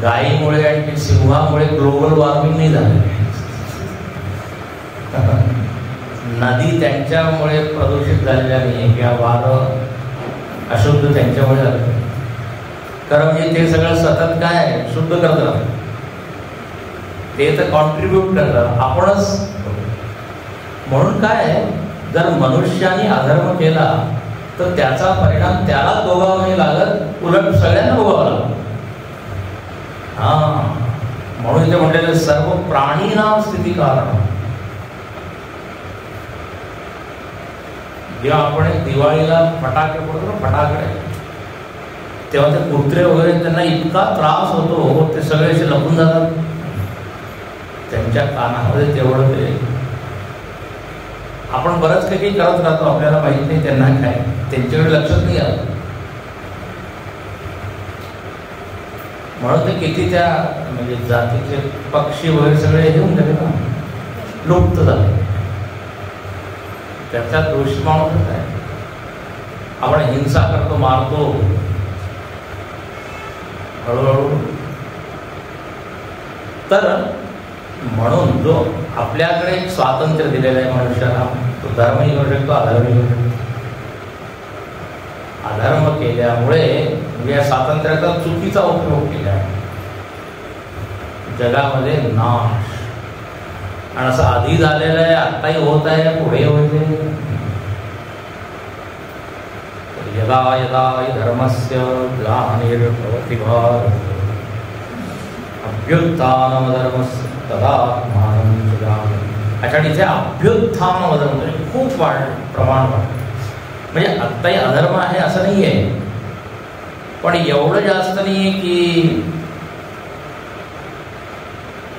गायीमुळे आणि सिंहामुळे ग्लोबल वॉर्मिंग नाही झालं. नदी त्यांच्यामुळे प्रदूषित झालेल्या नाही, किंवा वारं अशुद्ध त्यांच्यामुळे झालं. कारण म्हणजे ते सगळं सतत काय शुद्ध करत राहतं, ते तर कॉन्ट्रीब्यूट करतात, आपणच. म्हणून काय, जर मनुष्याने अधर्म केला तर त्याचा परिणाम त्याला भोगावा नाही लागत, उलट सगळ्यांना भोगावा लागतो. म्हणून ते म्हटलेलं सर्व प्राणीनाम स्थिती कारण. जेव्हा आपण दिवाळीला फटाके फोडतो ना, फटाकडे, तेव्हा ते कुत्रे वगैरे त्यांना इतका त्रास होतो, ते सगळे असे लपून जातात त्यांच्या कानामध्ये. तेवढं ते आपण बरंच काही करत राहतो, आपल्याला माहित नाही त्यांना काय, त्यांच्याकडे लक्षच नाही आलं. म्हणून ते किती त्या म्हणजे जातीचे पक्षी वगैरे सगळे घेऊन गेले ना, लुप्त झाले. त्याचा दुष्परिणाम आहे. आपण हिंसा करतो, मारतो हळूहळू. तर म्हणून जो आपल्याकडे स्वातंत्र्य दिलेलं आहे मनुष्याला, तो धर्मही करू शकतो, अधर्मही करू शकतो. अधर्म केल्यामुळे म्हणजे या स्वातंत्र्याचा चुकीचा उपयोग केला आहे, जगामध्ये नाश. आणि असं आधी झालेलं आहे, आत्ताही होत आहे, पुढे होते. यदा यदा धर्मस्य ग्लानिर्भवति भारत अभ्युत्थानमधर्मस्य तदात्मानं सृजाम्यहम्. अच्छा, इथे अभ्युत्थानमधर्म म्हणजे खूप प्रमाण वाढलं. म्हणजे आत्ताही अधर्म आहे असं नाही आहे, पण एवढं जास्त नाही आहे की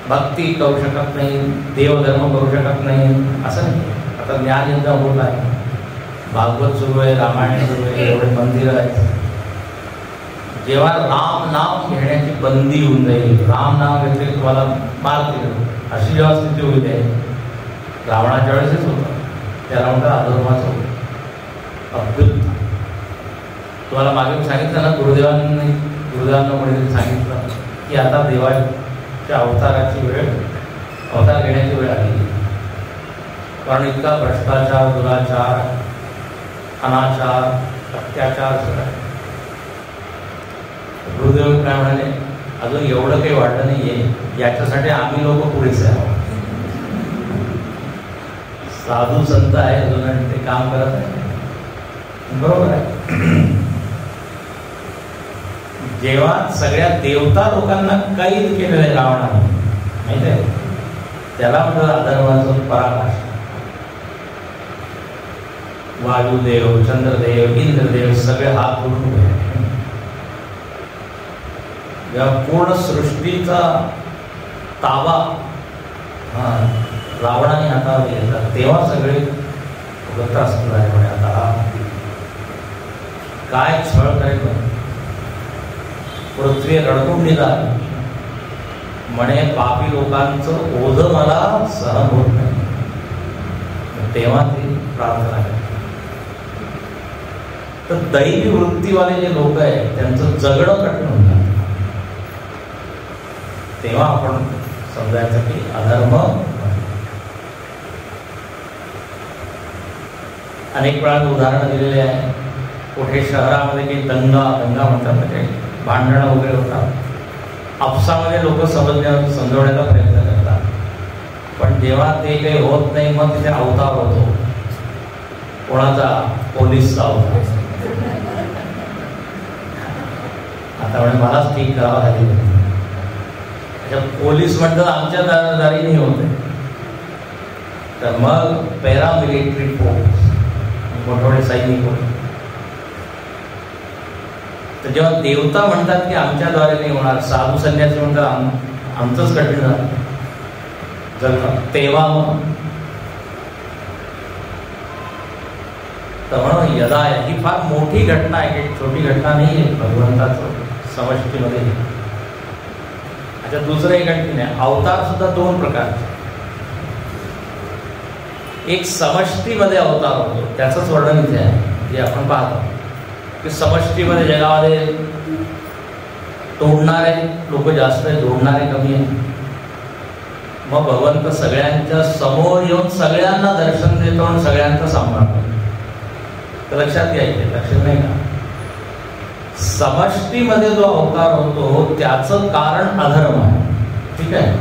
भक्ती करू शकत नाही, देवधर्म करू शकत नाही असं नाही. आता ज्ञानयज्ञ होत आहे, भागवत सुरू आहे, रामायण सुरू आहे, एवढे मंदिरं आहेत. जेव्हा राम नाम घेण्याची बंदी होऊन जाईल, राम नाम घेतले तुम्हाला मारतील, अशी जेव्हा स्थिती होईल आहे, रावणाच्या वेळेसच होतं, त्याला म्हणतात अधर्माचं होतं. अभ्युत्थान. तुम्हाला मागे सांगितलं ना, गुरुदेवांना कोणीतरी सांगितलं की आता देवाच्या अवताराची वेळ, अवतार घेण्याची वेळ आली. कारण इतका भ्रष्टाचार, दुराचार, अनाचार, अत्याचार सगळा. गुरुदेव काय म्हणाले, अजून एवढं काही वाढलं नाहीये, याच्यासाठी आम्ही लोक पुरेसे आहोत. साधू संत आहे अजून, ते काम करत आहे. बरोबर आहे. जेव्हा सगळ्या देवता लोकांना कैद केलेलं आहे रावणाने, माहिती आहे, त्याला म्हणतात अधर्माचं पराकाष्ठा. वायुदेव, चंद्रदेव, इंद्रदेव सगळे हात जोडून उभे आहेत. जेव्हा पूर्ण सृष्टीचा ताबा रावणाने हातावर घेतला, तेव्हा सगळे त्रास आहे. आता काय छळ करायचं, पृथ्वी रडकून निघाली म्हणे, पापी लोकांचं ओझं मला सहन होत नाही. तेव्हा ती प्रार्थना केली. तर दैवी वृत्तीवाले जे लोक आहेत त्यांचं जगणं कठीण होऊन जातं. तेव्हा आपण समजायचं की अधर्म. अनेक वेळा उदाहरणं दिलेले आहे. कुठे शहरामध्ये काही दंगा म्हणतात, म्हणजे भांडणं वगैरे होतात, आपसामध्ये लोक समजवण्याचा प्रयत्न करतात, पण जेव्हा ते काही होत नाही मग तिथे अवतार होतो. कोणाचा? पोलीसचा अवतार. आता म्हणजे मलाच ठीक करावं लागेल. पोलीस म्हणतात आमच्या दारी नाही होते, तर मग पॅरामिलिटरी फोर्स, मोठमोठे सैनिक होते. तर जेव्हा देवता म्हणतात की आमच्याद्वारे नाही होणार, साधू संन्यासी म्हणतात आमचंच कठीण झालं जर, तेव्हा मग तर म्हणून यदा, ही फार मोठी घटना आहे, एक छोटी घटना नाही आहे भगवंताचं समष्टीमध्ये. अच्छा, दुसरं एक आणखी आहे, अवतार सुद्धा दोन प्रकारचे. एक समष्टीमध्ये अवतार होतो, त्याचंच वर्णन इथे आहे जे आपण पाहतो की समष्टीमध्ये जगामध्ये तोडणारे लोक जास्त आहे, जोडणारे कमी आहे. मग भगवंत सगळ्यांच्या समोर येऊन सगळ्यांना दर्शन देतो आणि सगळ्यांचा सांभाळतो. तर लक्षात घ्यायचे, लक्षात नाही का, समष्टीमध्ये जो अवतार होतो त्याचं कारण अधर्म आहे, ठीक आहे,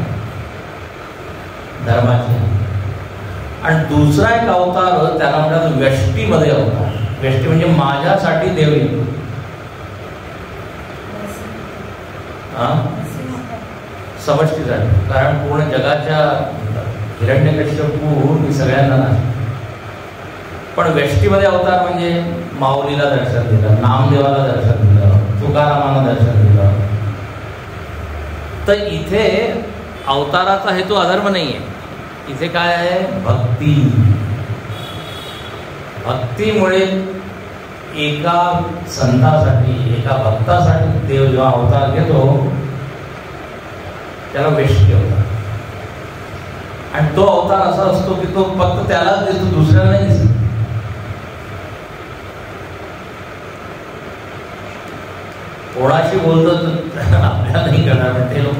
धर्माचे. आणि दुसरा एक अवतार त्याला म्हणतात व्यष्टीमध्ये अवतार. व्यष्टी म्हणजे माझ्यासाठी देव येतो. समष्टीसाठी, कारण पूर्ण जगाच्या हिरण्यकश्यपू मी सगळ्यांना नाही. पण व्यष्टीमध्ये अवतार म्हणजे माऊलीला दर्शन दिलं, नामदेवाला दर्शन दिलं, तुकारामाला दर्शन दिलं. तर इथे अवताराचा हेतू अधर्म नाही आहे, इथे काय आहे, भक्ती. भक्तीमुळे एका संतासाठी, एका भक्तासाठी देव जेव्हा अवतार घेतो त्याला व्यष्टी अवतार. आणि तो अवतार असा असतो की तो फक्त त्यालाच देतो, दुसऱ्याला नाही दिसत. कोणाशी बोलतो तर आपल्याला नाही करणार, पण ते लोक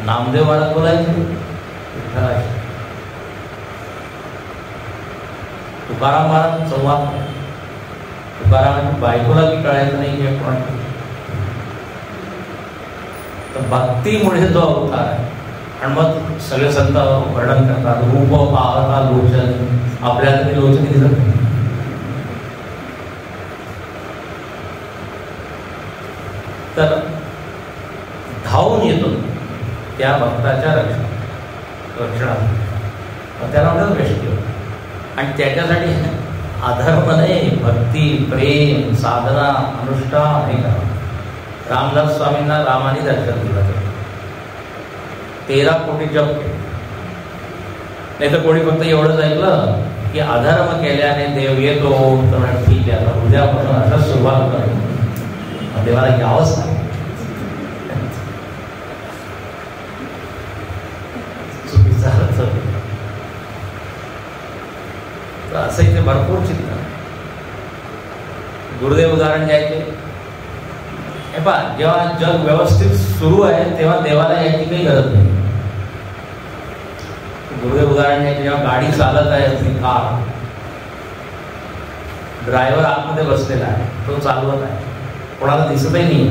नामदेव बाळात बोलायचे, विठ्ठलाशी. तुकाराम महाराज संवाद, तुकारामाची बायकोला की कळायचं नाही की कोणाची. तर भक्तीमुळे जो अवतार आहे. आणि मग सगळे संत वर्णन करतात, रूप पाहता लोचन, आपल्याला तरी लोचन दिसत नाही. तर धावून येतो त्या भक्ताच्या रक्षणात, त्याला म्हणतात वैष्णव. आणि त्याच्यासाठी अधर्म नाही, भक्ती, प्रेम, साधना, अनुष्ठान हे करा. रामदास स्वामींना रामाने दर्शन दिलं, 13 कोटी जप केले. नाही तर कोणी फक्त एवढंच ऐकलं की अधर्म केल्याने देव येतो, तर ठीक आहे आता उद्यापासून असं सुरुवात करू, देवाला यावंच नाही. चुकीचा अर्थ. तर असं इथे भरपूर चिंतन. गुरुदेव उदाहरण द्यायचे, हे पहा, जेव्हा जग व्यवस्थित सुरू आहे तेव्हा देवाला याची काही गरज नाही. गुरुदेव उदाहरण द्यायचे, जेव्हा गाडी चालत आहे आपली कार, ड्रायव्हर आतमध्ये बसलेला आहे, तो चालवत आहे, कोणाला दिसतही नाही.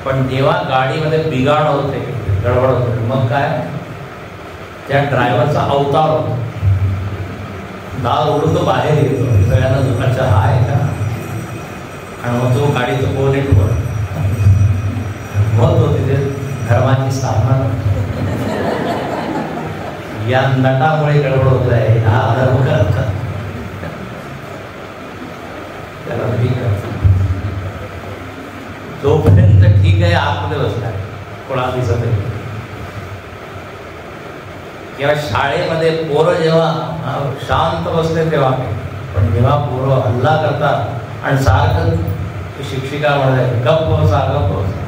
पण जेव्हा गाडीमध्ये बिघाड होते, गडबड होते, मग काय, त्या ड्रायव्हरचा अवतार होतो. दार उडून तो बाहेर येतो, सगळ्यांना दुकानचा हा आहे का, आणि मग तो गाडीचं बोनेट वर, मग तो तिथे धर्माची स्थापना करतो. या नटामुळे गडबड होत आहे, हा धर्म करतात, त्याला ठीक आहे. जोपर्यंत ठीक आहे आतमध्ये बसलाय, कोणाला दिसत नाही. किंवा शाळेमध्ये पोरं जेव्हा शांत बसते तेव्हा, पण जेव्हा पोरं हल्ला करतात आणि सारखं शिक्षिका म्हणते गप्प बसा गप्प बसा,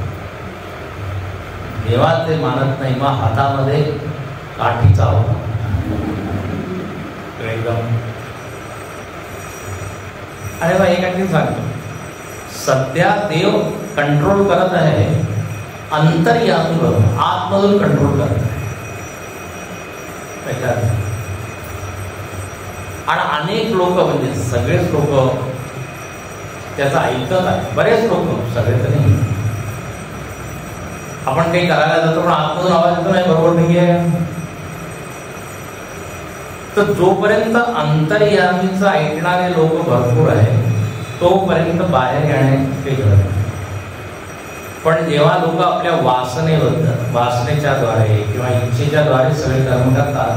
जेव्हा ते मानत नाही, मग हातामध्ये काठीचा होता एकदम. अरे बा, एक आणखी सांगतो, सध्या देव कंट्रोल करत आहे, अंतर्यातून आतमधून कंट्रोल करत आहे. आणि अनेक लोक, म्हणजे सगळेच लोक त्याचं ऐकत आहे. बरेच लोक, सगळे तर नाही. आपण काही करायला जातो पण आतमधून आवाज येतो, नाही बरोबर नाही आहे. तर जोपर्यंत अंतर्यामीचं ऐकणारे लोक भरपूर आहे, तोपर्यंत बाहेर येण्याची गरज नाही. पण जेव्हा लोक आपल्या वासनेबद्दल, वासनेच्या द्वारे किंवा इच्छेच्या द्वारे सगळे कर्म करतात,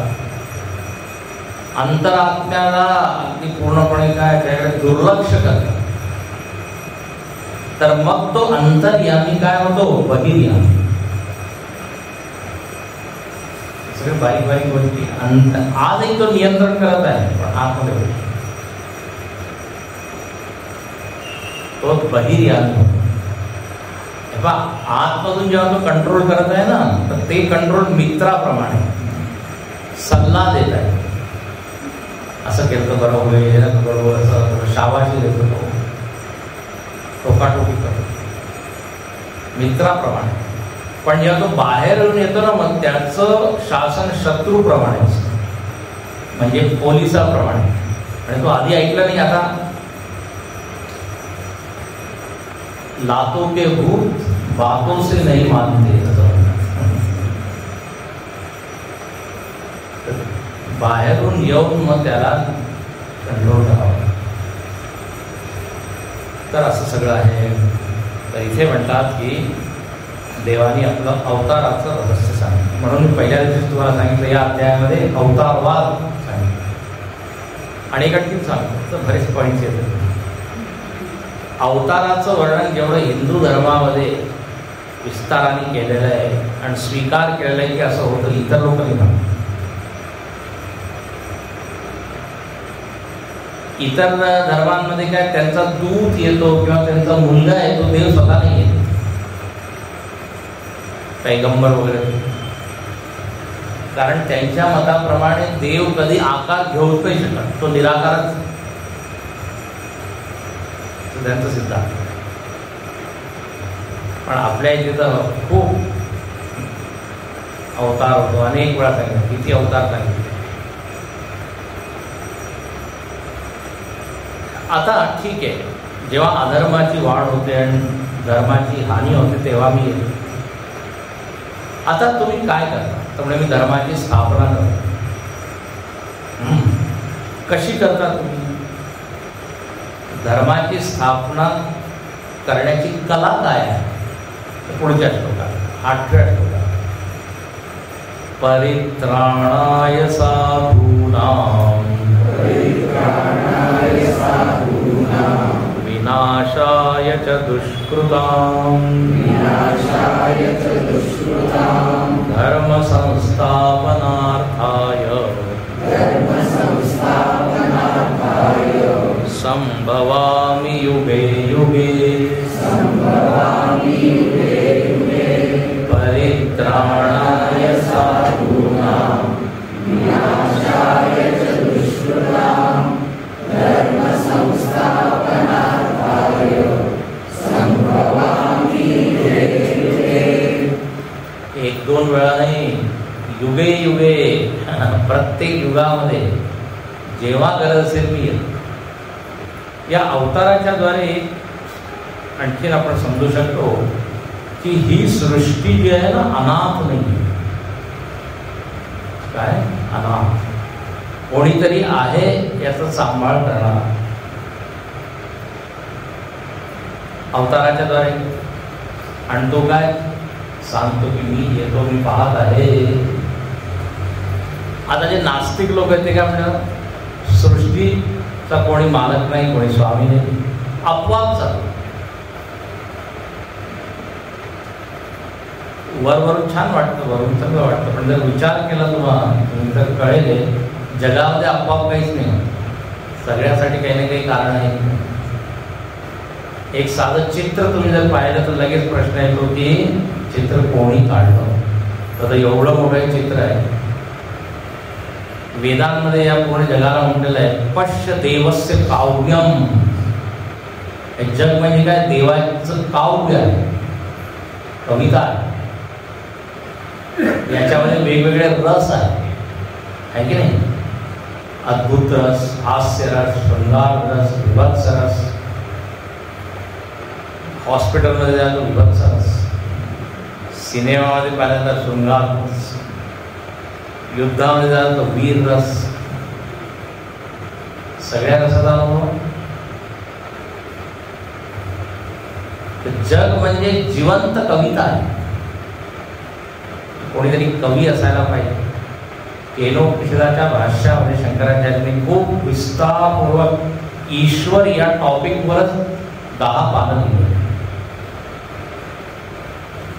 अंतरात्म्याला अगदी पूर्णपणे काय त्याकडे दुर्लक्ष करतात, तर मग तो अंतर्यामी काय होतो, बहिर्यामी. सगळे बारीक बारीक गोष्टी आजही तो नियंत्रण करत आहे, पण आतमध्ये तो बहिर्यामी. आतमधून जेव्हा तो कंट्रोल करत आहे ना, तर ते कंट्रोल मित्राप्रमाणे सल्ला देत आहे. असं केलं तर बरं होईल, बरोबर, असं शाबाशी देतो, टोकाटोकी करतो मित्राप्रमाणे. पण जेव्हा तो बाहेरून येतो ना, मग त्याचं शासन शत्रूप्रमाणे असतं, म्हणजे पोलिसाप्रमाणे. आणि तो आधी ऐकला नाही, आता लातों के भूत बातों से नहीं मानते. बाहेरून येऊन मग त्याला कंट्रोल करावं. तर असं सगळं आहे. तर इथे म्हणतात की देवानी आपलं अवताराचं रहस्य सांगितलं. म्हणून मी पहिल्या दिवशी तुम्हाला सांगितलं, या अध्यायामध्ये अवतारवाद सांगितलं. आणि एक आणखी सांगतो, तर बरेच पॉईंट्स येतात. अवताराचं वर्णन जेवढं हिंदू धर्मामध्ये विस्ताराने केलेलं आहे आणि स्वीकार केलेला आहे की असं होतं, इतर लोक नाही म्हणतात. इतर धर्मांमध्ये काय, त्यांचा दूत येतो किंवा त्यांचा मुलगा येतो, देव स्वतः नाही येतो, पैगंबर वगैरे. कारण त्यांच्या मताप्रमाणे देव कधी आकार घेऊच शकत, तो निराकारच त्यांचा सिद्धांत. पण आपल्या इथे तर खूप अवतार होतो. अनेक वेळा सांगितलं, किती अवतार सांगितले. आता ठीक आहे, जेव्हा अधर्माची वाढ होते आणि धर्माची हानी होते तेव्हा मी येतो. आता तुम्ही काय करता? तर म्हणजे मी धर्माची स्थापना करतो. कशी करता तुम्ही? धर्माची स्थापना करण्याची कला काय आहे? पुढच्या श्लोकात 8व्या श्लोकात, परित्राणाय साधूनां विनाशाय च दुष्कृतां धर्म संस्थापनार्थाय संभवामि युगे युगे परित्राणाय साधूनां विनाशाय च दुष्कृतां धर्म संस्थापनार्थाय संभवामि युगे युगे. एक दोन वेळा नाही, युगे युगे, प्रत्येक युगामध्ये जेव्हा गरज असेल मी येतो. या अवताराच्या द्वारे आणखीन आपण समजू शकतो की ही सृष्टी जी आहे ना, अनाथ नाही. काय अनाथ? कोणीतरी आहे याचा सांभाळ करणार अवताराच्या द्वारे. आणि तो काय सांगतो की मी येतो, मी पाहत आहे. आता जे नास्तिक लोक आहेत ते काय म्हणतात, सृष्टीचा कोणी मालक नाही, कोणी स्वामी नाही, अपवाद चालू. वरवरून छान वाटतं, वरून चांगलं वाटतं, पण जर विचार केला तुम्ही तर कळेल जगामध्ये अपवाद काहीच नाही. सगळ्यासाठी काही ना काही कारण आहे. एक साधं चित्र तुम्ही जर पाहिलं तर लगेच प्रश्न येतो की चित्र कोणी काढलं. तर एवढं मोठं चित्र आहे. वेदांमध्ये या पूर्ण जगाला म्हटलेलं आहे, पश्य देवस्य काव्यम. जग म्हणजे काय? देवाचं काव्य आहे, कविता आहे. याच्यामध्ये वेगवेगळे रस आहे की नाही? अद्भुत रस, हास्य रस, शृंगार रस, विभत्स रस. हॉस्पिटलमध्ये जातो विभत्स रस, सिनेमामध्ये पाहिलं तर शृंगार रस, युद्धामध्ये जातो वीर रस. सगळ्या रसाचा अनुभव. जग म्हणजे जिवंत कविता आहे. कोणीतरी कवी असायला पाहिजे. केनोपनिषदाच्या भाष्यामध्ये शंकराचार्यांनी खूप विस्तारपूर्वक ईश्वर या टॉपिकवरच 10 पानं दिली.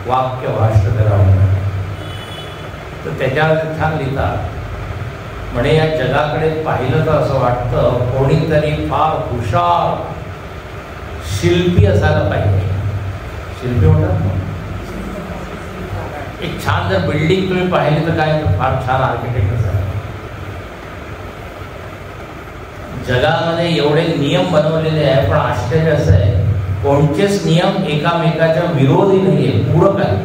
वाक्य भाष्य त्याला म्हणतात. तर त्याच्यावर छान लिहितात. म्हणे या जगाकडे पाहिलं तर असं वाटतं कोणीतरी फार हुशार शिल्पी असायला पाहिजे. शिल्पी म्हणतात ना, एक छान जर बिल्डिंग तुम्ही पाहिली तर काय फार छान आर्किटेक्ट असायला. जगामध्ये एवढे नियम बनवलेले आहे, पण आश्चर्य असं आहे कोणतेच नियम एकामेकाच्या विरोधी नाहीये, पूरक आहे.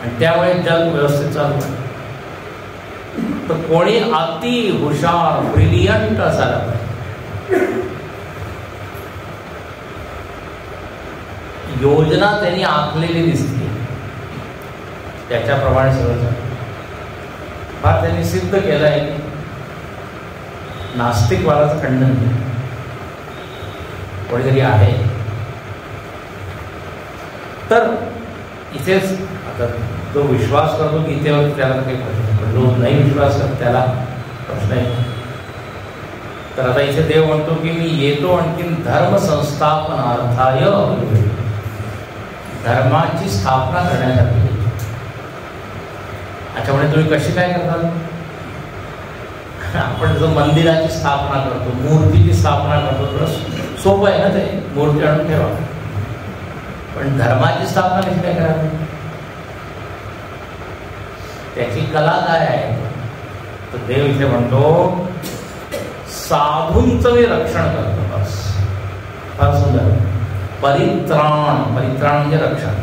आणि त्यामुळे जग व्यवस्थित चालू आहे. तर कोणी अति हुशार ब्रिलियंट असायला पाहिजे. योजना त्यांनी आखलेली दिसते, त्याच्याप्रमाणे सगळं फार त्यांनी सिद्ध केलं आहे. नास्तिकवादाचं खंडन कोणीतरी आहे. तर इथेच आता जो विश्वास करतो गीतेवर त्याला काही प्रश्न, पण जो नाही विश्वास करतो त्याला प्रश्न आहे. तर आता इथे देव म्हणतो की मी येतो आणखीन धर्म संस्थापनार्थाय, धर्माची स्थापना करण्यासाठी. त्याच्यामुळे तुम्ही कशी काय करता? आपण जो मंदिराची स्थापना करतो, मूर्तीची स्थापना करतो, थोडं सोपं आहे ना ते, मूर्ती आणून ठेवा. पण धर्माची स्थापना कशी काय करावी? त्याची कला काय आहे? तर देव इथे म्हणतो साधूंचं मी रक्षण करतो. बस, फार सुंदर. परित्राण, परित्राण म्हणजे रक्षण.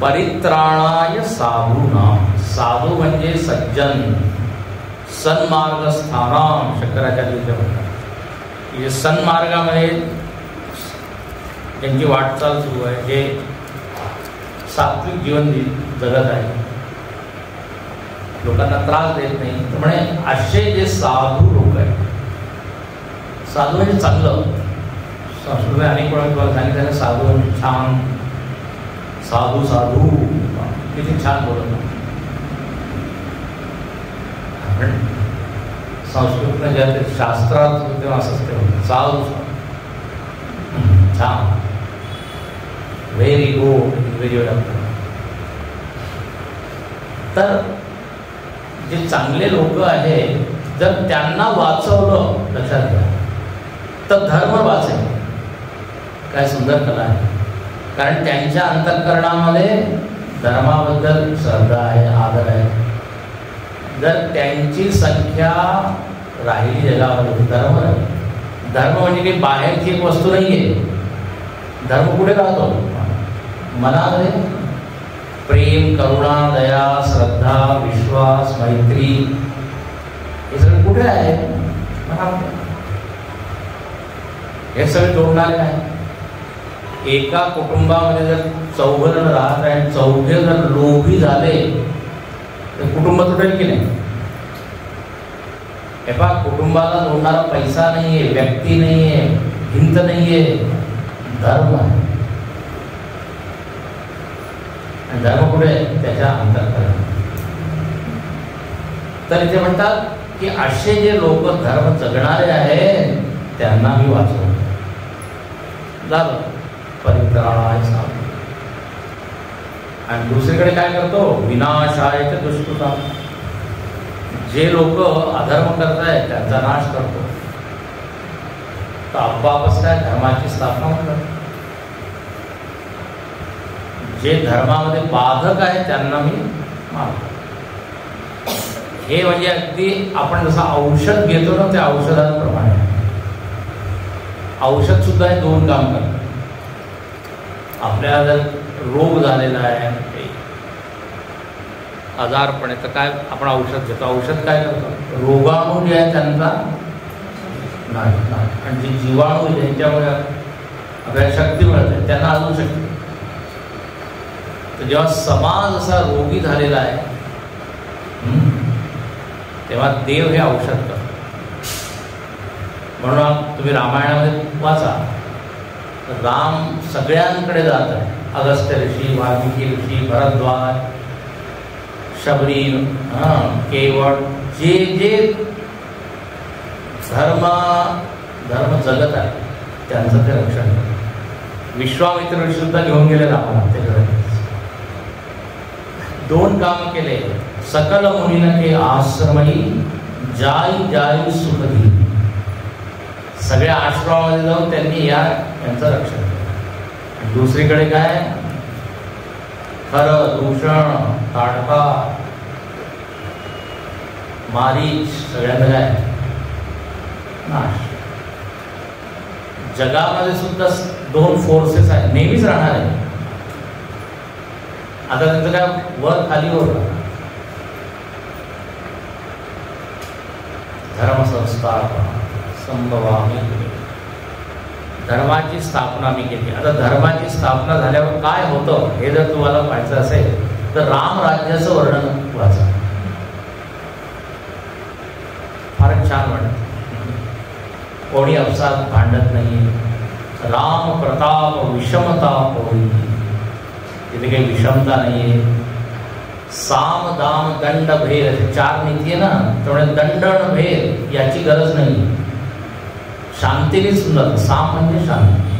परित्राणाय साधूनाम, साधू म्हणजे सज्जन, सन्मार्ग स्थानाम शंकराचार्य म्हणतात. म्हणजे सन्मार्गामध्ये त्यांची वाटचाल सुरू आहे, जे सात्विक जीवन जगत आहे, लोकांना त्रास देत नाही. त्यामुळे असे जे साधू लोक आहेत, साधू म्हणजे चांगलं. संस्कृत अनेक वेळा सांगितलं साधू म्हणजे छान, साधू साधू किती छान बोलत. आपण संस्कृतनं ज्या शास्त्रात तेव्हा असंच ते होतं, साधू छान, व्हेरी गुड, इंग्रजी. तर जे चांगले लोक आहेत, जर त्यांना वाचवलं, लक्षात घ्या, तर धर्म वाचेल. काय सुंदर कला आहे. कारण त्यांच्या अंतःकरणामध्ये धर्माबद्दल श्रद्धा आहे, आदर आहे. जर त्यांची संख्या राहिली जगामध्ये, धर्म म्हणजे काही बाहेरची एक वस्तू नाही आहे. धर्म कुठे राहतो? मनामध्ये प्रेम, करुणा, दया, श्रद्धा, विश्वास, मैत्री, हे सगळे कुठे आहे? हे सगळे जोडणारे आहे. एका कुटुंबामध्ये जर 4 जण राहत आहे, 4 जर लोभी झाले तर कुटुंब तुटेल की नाही? एका कुटुंबाला जोडणारा पैसा नाहीये, व्यक्ती नाहीये, भिंत नाहीये, धर्म आहे. आणि धर्म कुठे? त्याच्या अंतःकरणात. तर इथे म्हणतात की असे जे लोक धर्म जगणारे आहेत त्यांना मी वाचवतो. झालं परित्राणाय साधू. आणि दुसरीकडे काय करतो? विनाशाय च दुष्कृतां. जे लोक अधर्म करतायत त्यांचा नाश करतो. तर आपोआपच काय धर्माची स्थापना होतात. जे धर्मामध्ये बाधक आहे त्यांना मी मारतो. हे म्हणजे अगदी आपण जसं औषध घेतो ना, त्या औषधांप्रमाणे. औषध सुद्धा हे 2 काम करतात. आपल्याला जर रोग झालेला आहे, आजारपण आहे, तर काय आपण औषध घेतो. औषध काय करतो? रोगाणू जे आहे त्यांचा नाही, आणि जे जीवाणू ज्यांच्यामुळे आपल्याला शक्ती मिळते त्यांना अजून शक्ती. तर जेव्हा समाज असा रोगी झालेला आहे तेव्हा देव हे औषध करतो. म्हणून तुम्ही रामायणामध्ये वाचा, राम सगळ्यांकडे जात आहे. अगस्त्य ऋषी, वाल्मिकी ऋषी, भरद्वाज, शबरी, केवळ जे जे धर्म जगत आहे त्यांचं ते रक्षण करतात. विश्वामित्र ऋषी सुद्धा घेऊन गेले रामाला. ते 2 काम केले. सकल मुनीन के आश्रमही जाई जाई सुख दी. सगळ्या आश्रमामध्ये जाऊन त्यांनी यांचं रक्षण केलं. दुसरीकडे काय? खरं, दूषण, ताडका, मारीच, सगळ्यांना काय नाश. जगामध्ये सुद्धा 2 फोर्सेस आहेत, नेहमीच राहणार आहे. आता त्यांचं काय वर खाली होत. धर्मसंस्था संभवामी, धर्माची स्थापना मी केली. आता धर्माची स्थापना झाल्यावर काय होतं हे जर तुम्हाला पाहायचं असेल तर राम राज्याचं वर्णन वाचा. फारच छान वाटत. कोणी अवसाद भांडत नाही. राम प्रताप विषमता होई, तिथे काही विषमता नाहीये. साम दाम दंड भेद असे 4 नीती आहे ना, त्यामुळे दंड भेद याची गरज नाही. शांतीने सुंदर. साम म्हणजे शांती,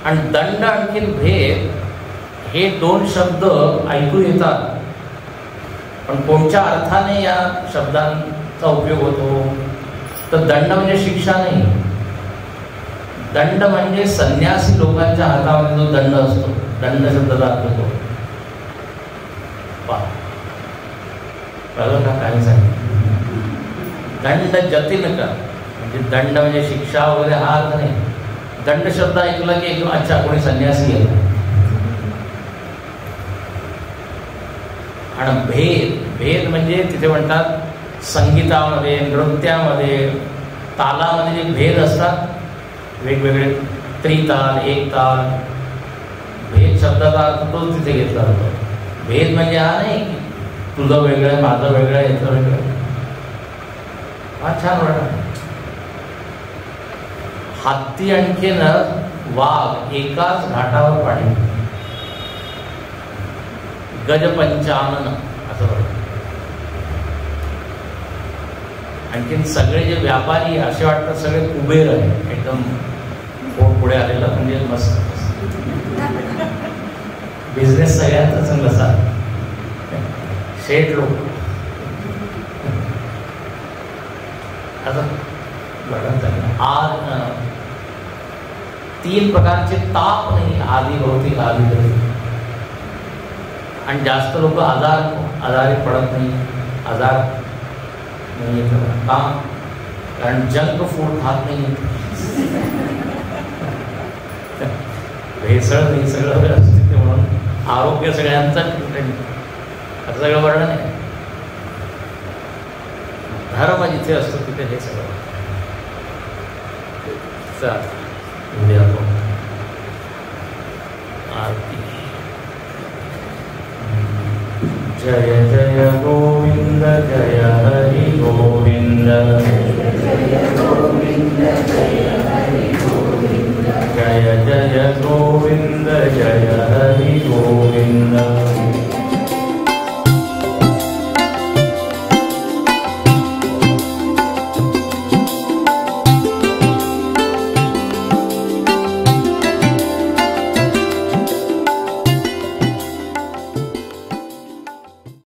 आणि दंड आणखी भेद हे 2 शब्द ऐकू येतात, पण कोणत्या अर्थाने या शब्दांचा उपयोग होतो? तर दंड म्हणजे शिक्षा नाही. दंड म्हणजे संन्यासी लोकांच्या हातामध्ये जो दंड असतो, दंड शब्दाचा अर्थ होतो. कळलं का काय सांगितलं? दंड जतीन कर, म्हणजे दंड म्हणजे शिक्षा वगैरे हा अर्थ नाही. दंड शब्द ऐकला की एकदम अच्छा कोणी संन्यासी आहे. आणि भेद म्हणजे तिथे म्हणतात संगीतामध्ये, नृत्यामध्ये, तालामध्ये जे भेद असतात वेगवेगळे, त्रिताल, एक ताल, भेद शब्दाचा अर्थ तोच तिथे घेतला जातो. भेद म्हणजे हा नाही की तुझं वेगळं आहे, माझं वेगळं आहे, याचं वेगळं आहे. हा छान वर्णन आहे. हत्ती आणखीन वाघ एकाच घाटावर पाणी, गजपंचानन असं म्हणतात. आणखीन सगळे जे व्यापारी असे वाटतात सगळे कुबेर आहे, एकदम पोट पुढे आलेलं, म्हणजे मस्त बिझनेस सगळ्यांचा चांगला चालला. शेठ लोक आता आज 3 प्रकारचे ताप नाही, आधी भौतिक, आधी भौतिक. आणि जास्त लोक आजारी पडत नाही, आजार नाही येत का? कारण जंक फूड खात नाही, भेसळ नाही, सगळं व्यवस्थित, म्हणून आरोग्य सगळ्यांचं असं सगळं वर्णन आहे. धर्म जिथे असतो तिथे हे सगळं. उद्या आरती. जय